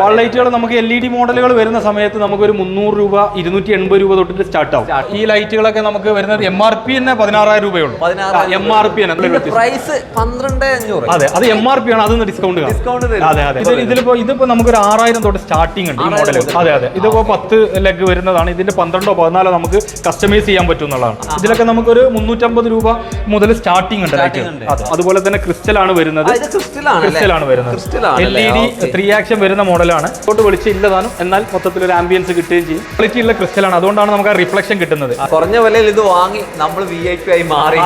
വാൾ ലൈറ്റുകൾ നമുക്ക് LED മോഡലുകൾ വരുന്ന സമയത്ത് നമുക്കൊരു 300 രൂപ 280 രൂപ തൊട്ടിട്ട് സ്റ്റാർട്ട് ആവും. ഈ ലൈറ്റുകളൊക്കെ നമുക്ക് വരുന്നത് MRP തന്നെ 16,000 രൂപയുള്ളൂ. MRP price 12,500. അതെ, അത് MRP ആണ്, അതൊന്ന് ഡിസ്കൗണ്ട് അതെ അതെ. ഇതിപ്പോ നമുക്കൊരു 6,000 തൊട്ട് സ്റ്റാർട്ടിംഗ് ഉണ്ട് ഈ മോഡൽ. അതെ അതെ, ഇതിപ്പോ 10 ലെഗ് വരുന്നതാണ്. ഇതിന്റെ 12 14 നമുക്ക് കസ്റ്റമൈസ് ചെയ്യാൻ പറ്റും എന്നുള്ളതാണ്. ഇതിലൊക്കെ നമുക്കൊരു 350 രൂപ മുതൽ സ്റ്റാർട്ടിംഗ് ഉണ്ട് ലൈറ്റ്. അതുപോലെ തന്നെ ക്രിസ്റ്റൽ ആണ് വരുന്നത്. ക്രിസ്റ്റൽ ആണ് വരുന്നത്. LED 3 ആക്ഷൻ വരുന്ന മോഡലാണ്. ോട്ട് വെളിച്ചം ഇല്ലതാനും എന്നാൽ മൊത്തത്തിൽ ഒരു ആംബിയൻസ് കിട്ടുകയും ചെയ്യും. ക്വാളിറ്റി ഉള്ള ക്രിസ്റ്റലാണ്, അതുകൊണ്ടാണ് നമുക്ക് ആ റിഫ്ലക്ഷൻ കിട്ടുന്നത്. കുറഞ്ഞ വിലയിൽ ഇത് വാങ്ങി നമ്മൾ VIP ആയി മാറി.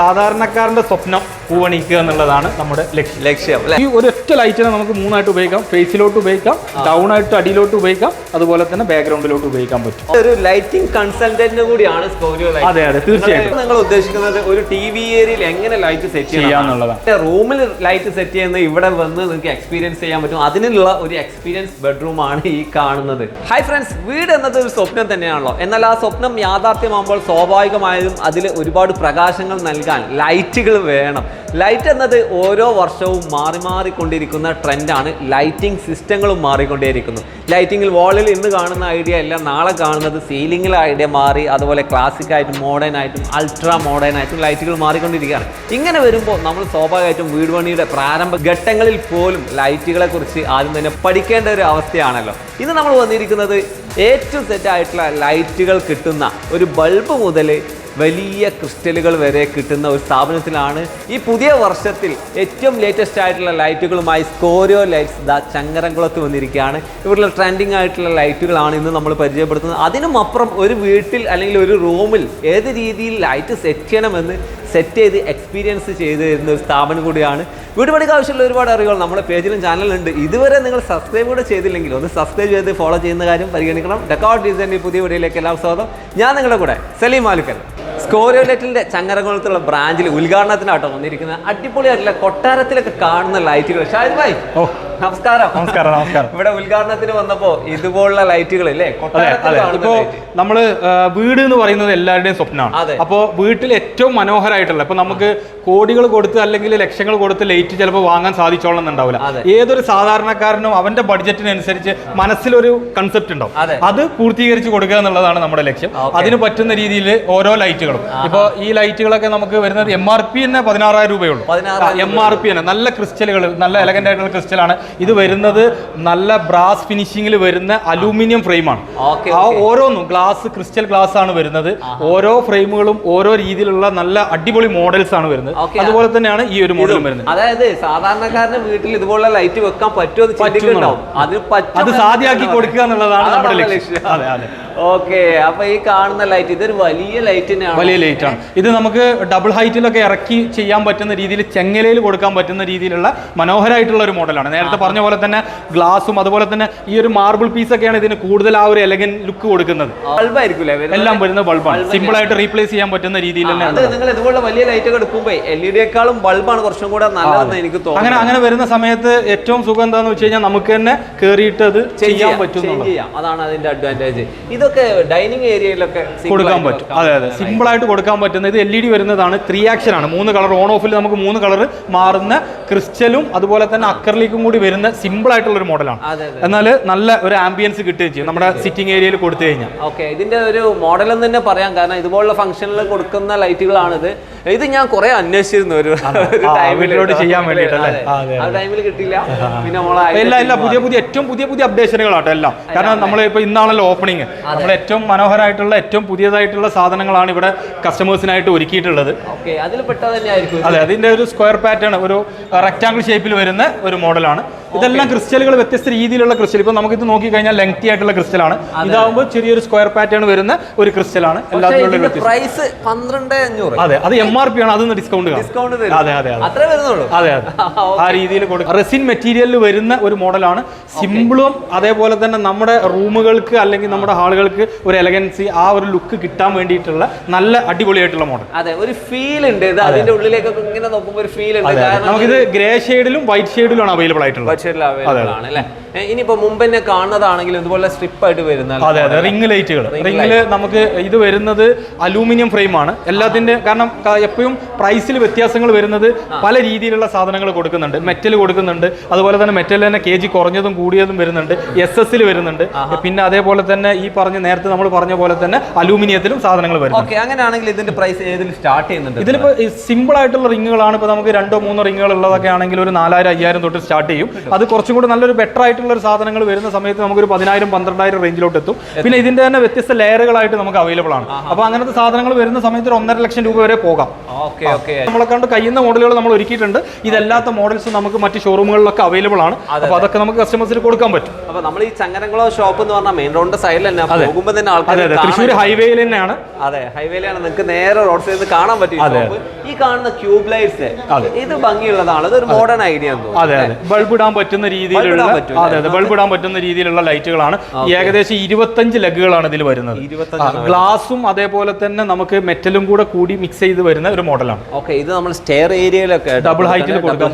സാധാരണക്കാരന്റെ സ്വപ്നം പൂവണിക്കുക എന്നുള്ളതാണ് നമ്മുടെ ലക്ഷ്യം. ഈ ഒരൊറ്റ ലൈറ്റിനെ നമുക്ക് 3 ആയിട്ട് ഉപയോഗിക്കാം. ഫേസിലോട്ട് ഉപയോഗിക്കാം, ഡൗൺ ആയിട്ട് അടിയിലോട്ട് ഉപയോഗിക്കാം, അതുപോലെ തന്നെ ബാക്ക്ഗ്രൗണ്ടിലോട്ട് ഉപയോഗിക്കാൻ പറ്റും. ഒരു ലൈറ്റിംഗ് കൺസൾട്ടന്റ് കൂടിയാണ് സ്കോരിയോ ലൈറ്റ്. അതെ അതെ, തീർച്ചയായിട്ടും. നിങ്ങൾ ഉദ്ദേശിക്കുന്നത് ഒരു TV ഏരിയയിൽ എങ്ങനെ ലൈറ്റ് സെറ്റ് ചെയ്യാന്നുള്ളതാണ്. റൂമിൽ ലൈറ്റ് സെറ്റ് ചെയ്യുന്ന ഇവിടെ വന്ന് നിങ്ങൾക്ക് എക്സ്പീരിയൻസ് ചെയ്യാൻ പറ്റും. അതിനുള്ള ഒരു എക്സ്പീരിയൻസ് ബെഡ്റൂം ആണ് ഈ കാണുന്നത്. ഹായ് ഫ്രണ്ട്സ്, വീട് എന്നത് ഒരു സ്വപ്നം തന്നെയാണല്ലോ. എന്നാൽ ആ സ്വപ്നം യാഥാർത്ഥ്യമാകുമ്പോൾ സ്വാഭാവികമായും അതിൽ ഒരുപാട് പ്രകാശങ്ങൾ നൽകാൻ ലൈറ്റുകൾ വേണം. ലൈറ്റ് എന്നത് ഓരോ വർഷവും മാറിക്കൊണ്ടിരിക്കുന്ന ട്രെൻഡാണ്. ലൈറ്റിംഗ് സിസ്റ്റങ്ങളും മാറിക്കൊണ്ടേയിരിക്കുന്നു. ലൈറ്റിങ്ങിൽ വാളിൽ ഇന്ന് കാണുന്ന ഐഡിയ അല്ല നാളെ കാണുന്നത് സീലിംഗിലെ ഐഡിയ മാറി. അതുപോലെ ക്ലാസിക് ആയിട്ടും മോഡേൺ ആയിട്ടും അൾട്രാ മോഡേൺ ആയിട്ടും ലൈറ്റുകൾ മാറിക്കൊണ്ടിരിക്കുകയാണ്. ഇങ്ങനെ വരുമ്പോൾ നമ്മൾ സ്വാഭാവികമായിട്ടും വീട് പണിയുടെ പ്രാരംഭ ഘട്ടങ്ങളിൽ പോലും ലൈറ്റുകളെ കുറിച്ച് ആദ്യം തന്നെ പഠിക്കേണ്ട ഒരു അവസ്ഥയാണല്ലോ. ഇന്ന് നമ്മൾ വന്നിരിക്കുന്നത് ഏറ്റവും സെറ്റായിട്ടുള്ള ലൈറ്റുകൾ കിട്ടുന്ന ഒരു ബൾബ് മുതൽ വലിയ ക്രിസ്റ്റലുകൾ വരെ കിട്ടുന്ന ഒരു സ്ഥാപനത്തിലാണ്. ഈ പുതിയ വർഷത്തിൽ ഏറ്റവും ലേറ്റസ്റ്റ് ആയിട്ടുള്ള ലൈറ്റുകളുമായി സ്കോരിയോ ലൈറ്റ്സ് ചങ്ങരംകുളത്ത് വന്നിരിക്കുകയാണ്. ഇവിടെയുള്ള ട്രെൻഡിങ് ആയിട്ടുള്ള ലൈറ്റുകളാണ് ഇന്ന് നമ്മൾ പരിചയപ്പെടുത്തുന്നത്. അതിനും അപ്പുറം ഒരു വീട്ടിൽ അല്ലെങ്കിൽ ഒരു റൂമിൽ ഏത് രീതിയിൽ ലൈറ്റ് സെറ്റ് ചെയ്യണമെന്ന് സെറ്റ് ചെയ്ത് എക്സ്പീരിയൻസ് ചെയ്ത് തരുന്ന ഒരു സ്ഥാപനം കൂടിയാണ്. വീട് പണിക്ക് ആവശ്യമുള്ള ഒരുപാട് അറിവുകൾ നമ്മുടെ പേജിലും ചാനലുണ്ട്. ഇതുവരെ നിങ്ങൾ സബ്സ്ക്രൈബ് കൂടെ ചെയ്തില്ലെങ്കിൽ ഒന്ന് സബ്സ്ക്രൈബ് ചെയ്ത് ഫോളോ ചെയ്യുന്ന കാര്യം പരിഗണിക്കണം. ഡെക്കോർ ഡിസൈൻ്റെ പുതിയ വീഡിയോയിലേക്ക് എല്ലാവർക്കും സ്വാഗതം. ഞാൻ നിങ്ങളുടെ കൂടെ സലീം മാലുക്കൽ. സ്കോരിയോ ലൈറ്റിന്റെ ചങ്ങരംകുളത്തുള്ള ബ്രാഞ്ചിൽ ഉദ്ഘാടനത്തിനാട്ടോ വന്നിരിക്കുന്നത്. അടിപൊളിയായിട്ടുള്ള കൊട്ടാരത്തിലൊക്കെ കാണുന്ന ലൈറ്റുകൾ. ഷാഹിദ് ഭായ്, നമസ്കാരം. നമസ്കാരം. ഇവിടെ ഉദ്ഘാടനത്തിന് വന്നപ്പോ ഇതുപോലുള്ള ലൈറ്റുകൾ അല്ലേ? ഇപ്പോ നമ്മള് വീട് എന്ന് പറയുന്നത് എല്ലാവരുടെയും സ്വപ്നമാണ്. അപ്പോ വീട്ടിൽ ഏറ്റവും മനോഹരമായിട്ടുള്ള, ഇപ്പൊ നമുക്ക് കോടികൾ കൊടുത്ത് അല്ലെങ്കിൽ ലക്ഷങ്ങൾ കൊടുത്ത് ലൈറ്റ് ചിലപ്പോൾ വാങ്ങാൻ സാധിച്ചോളം ഉണ്ടാവില്ല. ഏതൊരു സാധാരണക്കാരനും അവന്റെ ബഡ്ജറ്റിനനുസരിച്ച് മനസ്സിലൊരു കൺസെപ്റ്റ് ഉണ്ടാവും. അത് പൂർത്തീകരിച്ച് കൊടുക്കുക എന്നുള്ളതാണ് നമ്മുടെ ലക്ഷ്യം. അതിന് പറ്റുന്ന രീതിയിൽ ഓരോ ലൈറ്റുകളും, ഇപ്പൊ ഈ ലൈറ്റുകളൊക്കെ നമുക്ക് വരുന്നത് MRP തന്നെ 16,000 രൂപയുള്ളൂ. MRP തന്നെ. നല്ല ക്രിസ്റ്റലുകൾ, നല്ല എലഗന്റ് ആയിട്ടുള്ള ക്രിസ്റ്റലാണ് ഇത് വരുന്നത്. നല്ല ബ്രാസ് ഫിനിഷിംഗിൽ വരുന്ന അലൂമിനിയം ഫ്രെയിമാണ്. ആ ഓരോന്നും ക്രിസ്റ്റൽ ഗ്ലാസ് ആണ് വരുന്നത്. ഓരോ ഫ്രെയിമുകളും ഓരോ രീതിയിലുള്ള നല്ല അടിപൊളി മോഡൽസ് ആണ് വരുന്നത്. അതുപോലെ തന്നെയാണ് ഈ ഒരു മോഡലും വരുന്നത്. അതായത് സാധാരണക്കാരന്റെ വീട്ടിൽ ഇതുപോലുള്ള ലൈറ്റ് വെക്കാൻ പറ്റുമോ? അത് സാധ്യമാക്കി കൊടുക്കുക എന്നുള്ളതാണ് നമ്മുടെ ലക്ഷ്യം. അതെ അതെ. ഓക്കെ, അപ്പൊ ഈ കാണുന്ന ലൈറ്റ് ഇതൊരു വലിയ ലൈറ്റ് തന്നെയാണ്. വലിയ ലൈറ്റ് ആണ് ഇത്. നമുക്ക് ഡബിൾ ഹൈറ്റിലൊക്കെ ഇറക്കി ചെയ്യാൻ പറ്റുന്ന രീതിയിൽ, ചെങ്ങലയിൽ കൊടുക്കാൻ പറ്റുന്ന രീതിയിലുള്ള മനോഹരമായിട്ടുള്ള ഒരു മോഡലാണ്. നേരത്തെ പറഞ്ഞ പോലെ തന്നെ ഗ്ലാസും അതുപോലെ തന്നെ ഈ ഒരു മാർബിൾ പീസ് ഒക്കെയാണ് ഇതിന് കൂടുതൽ ആ ഒരു എലഗന്റ് ലുക്ക് കൊടുക്കുന്നത്. ബൾബായിരിക്കും എല്ലാം വരുന്ന ബൾബാണ്. സിമ്പിൾ ആയിട്ട് റീപ്ലേസ് ചെയ്യാൻ പറ്റുന്ന രീതിയിൽ തന്നെ. നിങ്ങൾ ഇതുപോലെ വലിയ ലൈറ്റ് എടുക്കുമ്പോൾ LED-യേക്കാളും ബൾബാണ് കുറച്ചും കൂടെ നല്ലതെന്ന് എനിക്ക് തോന്നുന്നു. അങ്ങനെ വരുന്ന സമയത്ത് ഏറ്റവും സുഖം എന്താണെന്ന് വെച്ച് കഴിഞ്ഞാൽ നമുക്ക് തന്നെ കയറിയിട്ട് അത് ചെയ്യാൻ പറ്റും. അതാണ് അതിന്റെ അഡ്വാൻറ്റേജ്. ഇതൊക്കെ ഡൈനിങ് ഏരിയയിലൊക്കെ കൊടുക്കാൻ പറ്റും. അതെ അതെ, സിമ്പിൾ ആയിട്ട് കൊടുക്കാൻ പറ്റുന്ന. ഇത് LED വരുന്നതാണ്. 3 ആക്ഷൻ ആണ്. 3 കളർ ഓൺ ഓഫിൽ നമുക്ക് 3 കളർ മാറുന്ന ക്രിസ്റ്റലും അതുപോലെ തന്നെ അക്രലിക്കും കൂടി വരുന്ന സിമ്പിൾ ആയിട്ടുള്ള ഒരു മോഡലാണ്. എന്നാൽ നല്ല ഒരു ആംബിയൻസ് കിട്ടുകയും ചെയ്യും നമ്മുടെ സിറ്റിംഗ് ഏരിയയിൽ കൊടുത്തു കഴിഞ്ഞാൽ. ഓക്കെ, ഇതിന്റെ ഒരു മോഡൽ എന്ന് തന്നെ പറയാം. കാരണം ഇതുപോലുള്ള ഫംഗ്ഷനിൽ കൊടുക്കുന്ന ലൈറ്റുകളാണിത്. ഇത് ഞാൻ കുറെ അന്വേഷിച്ചിരുന്നു ഒരു വീട്ടിലോട്ട് ചെയ്യാൻ വേണ്ടിട്ടല്ലേ. ആ ടൈമിൽ കിട്ടില്ല. പിന്നെ ഏറ്റവും പുതിയ അപ്ഡേഷനുകളാട്ടോ എല്ലാം. കാരണം നമ്മൾ ഇപ്പൊ ഇന്നാണല്ലോ ഓപ്പണിംഗ്. നമ്മൾ ഏറ്റവും മനോഹരമായിട്ടുള്ള ഏറ്റവും പുതിയതായിട്ടുള്ള സാധനങ്ങളാണ് ഇവിടെ കസ്റ്റമേഴ്സിനായിട്ട് ഒരുക്കിയിട്ടുള്ളത്. അതെ, അതിന്റെ ഒരു സ്ക്വയർ പാറ്റേൺ, ഒരു റെക്ടാംഗിൾ ഷേപ്പിൽ വരുന്ന ഒരു മോഡലാണ്. ഇതെല്ലാം ക്രിസ്റ്റലുകൾ, വ്യത്യസ്ത രീതിയിലുള്ള ക്രിസ്റ്റൽ. ഇപ്പൊ നമുക്ക് ഇത് നോക്കി കഴിഞ്ഞാൽ ലെങ്തി ആയിട്ടുള്ള ക്രിസ്റ്റലാണ്. ഇതാവുമ്പോൾ ചെറിയൊരു സ്ക്വയർ പാറ്റേൺ വരുന്ന ഒരു ക്രിസ്റ്റലാണ്. പ്രൈസ് 12,500. അതെ, അത് MRP ആണ്. അതൊന്ന് ഡിസ്കൗണ്ട്. അതെ അതെ അതെ, ആ രീതിയിൽ കൊടുക്കും. റെസിൻ മെറ്റീരിയലിൽ വരുന്ന ഒരു മോഡലാണ്. സിമ്പിളും അതേപോലെ തന്നെ നമ്മുടെ റൂമുകൾക്ക് അല്ലെങ്കിൽ നമ്മുടെ ഹാളുകൾക്ക് ഒരു എലഗൻസി, ആ ഒരു ലുക്ക് കിട്ടാൻ വേണ്ടിയിട്ടുള്ള നല്ല അടിപൊളിയായിട്ടുള്ള മോഡൽ. അതെ, ഒരു ഫീൽ ഉണ്ട്. അതിന്റെ ഉള്ളിലേക്കൊക്കെ ഇങ്ങനെ നോക്കുമ്പോൾ ഒരു ഫീൽ ഉണ്ട്. നമുക്കിത് ഗ്രേ ഷെയ്ഡിലും വൈറ്റ് ഷെയ്ഡിലും ആണ് അവൈലബിൾ ആയിട്ടുള്ളത്. ഇനിയിപ്പോ മുമ്പ് തന്നെ കാണുന്നതാണെങ്കിൽ ഇതുപോലെ സ്ട്രിപ്പ് ആയിട്ട് വരുന്ന അതെ അതെ റിംഗ് ലൈറ്റുകൾ റിംഗില് നമുക്ക് ഇത് വരുന്നത് അലൂമിനിയം ഫ്രെയിം ആണ് എല്ലാത്തിന്റെ. കാരണം എപ്പോഴും പ്രൈസിൽ വ്യത്യാസങ്ങൾ വരുന്നത് പല രീതിയിലുള്ള സാധനങ്ങൾ കൊടുക്കുന്നുണ്ട്. മെറ്റൽ കൊടുക്കുന്നുണ്ട്, അതുപോലെ തന്നെ മെറ്റൽ തന്നെ KG കുറഞ്ഞതും കൂടിയതും വരുന്നുണ്ട്, SS വരുന്നുണ്ട്, പിന്നെ അതേപോലെ തന്നെ ഈ നേരത്തെ നമ്മൾ പറഞ്ഞ പോലെ തന്നെ അലൂമിനിയത്തിലും സാധനങ്ങൾ വരുന്നുണ്ട്. അങ്ങനെയാണെങ്കിൽ ഇതിന്റെ പ്രൈസ് ഏതിൽ സ്റ്റാർട്ട് ചെയ്യുന്നുണ്ട്? ഇതിലിപ്പോ സിമ്പിൾ ആയിട്ടുള്ള റിങ്ങുകളാണ്. ഇപ്പോൾ നമുക്ക് 2-3 റിങ്ങുകൾ ഉള്ളതൊക്കെ ആണെങ്കിൽ ഒരു 4000-5000 തൊട്ട് സ്റ്റാർട്ട് ചെയ്യും. അത് കുറച്ചും കൂടി നല്ലൊരു ബെറ്റർ ആയിട്ടുള്ള ഒരു സാധനങ്ങൾ വരുന്ന സമയത്ത് നമുക്കൊരു 10,000-12,000 റേഞ്ചിലോട്ട് എത്തും. പിന്നെ ഇതിന്റെ തന്നെ വ്യത്യസ്ത ലെയറുകളായിട്ട് നമുക്ക് അവൈലബിൾ ആണ്. അപ്പോൾ അങ്ങനത്തെ സാധനങ്ങൾ വരുന്ന സമയത്ത് 1.5 ലക്ഷം രൂപ വരെ പോകാം. നമ്മളെ കണ്ട് കഴിയുന്ന മോഡലുകൾ നമ്മൾ ഒരുക്കിയിട്ടുണ്ട്. ഇതല്ലാത്ത മോഡൽസ് നമുക്ക് മറ്റ് ഷോറൂമുകളിലൊക്കെ അവൈലബിൾ ആണ്. അപ്പോൾ അതൊക്കെ നമുക്ക് കസ്റ്റമേഴ്സിന് കൊടുക്കാൻ പറ്റും. അപ്പോൾ നമ്മൾ ഈ ചങ്ങരംകുളം ഷോപ്പ് എന്ന് പറഞ്ഞാൽ മെയിൻ റോഡിന്റെ സൈഡിൽ തന്നെ പോകുമ്പോൾ തന്നെ ആൾക്കാർ തൃശ്ശൂർ ഹൈവേയിൽ തന്നെയാണ്. അതെ, ഹൈവേയിലാണ്. നിങ്ങൾക്ക് നേരെ റോഡ് സൈഡിൽ കാണാൻ പറ്റും. ഈ കാണുന്ന ക്യൂബ് ലൈറ്റ്സ് ഇത് ഭംഗിയുള്ളതാണ്. ഇതൊരു മോഡേൺ ഐഡിയ. അതെ അതെ, ബൾബ് ഇടാൻ പറ്റുന്ന രീതിയിലുള്ള ബൾബ് ഇടാൻ പറ്റുന്ന രീതിയിലുള്ള ലൈറ്റുകളാണ്. ഏകദേശം 25 ലെഗുകളാണ് ഇതിൽ വരുന്നത്. ഗ്ലാസും അതേപോലെ തന്നെ നമുക്ക് മെറ്റലും കൂടെ കൂടി മിക്സ് ചെയ്ത് വരുന്ന ഒരു മോഡലാണ്. ഓക്കെ, ഇത് നമ്മൾ സ്റ്റെയർ ഏരിയയിലൊക്കെ ഡബിൾ ഹൈറ്റിൽ കൊടുക്കാം.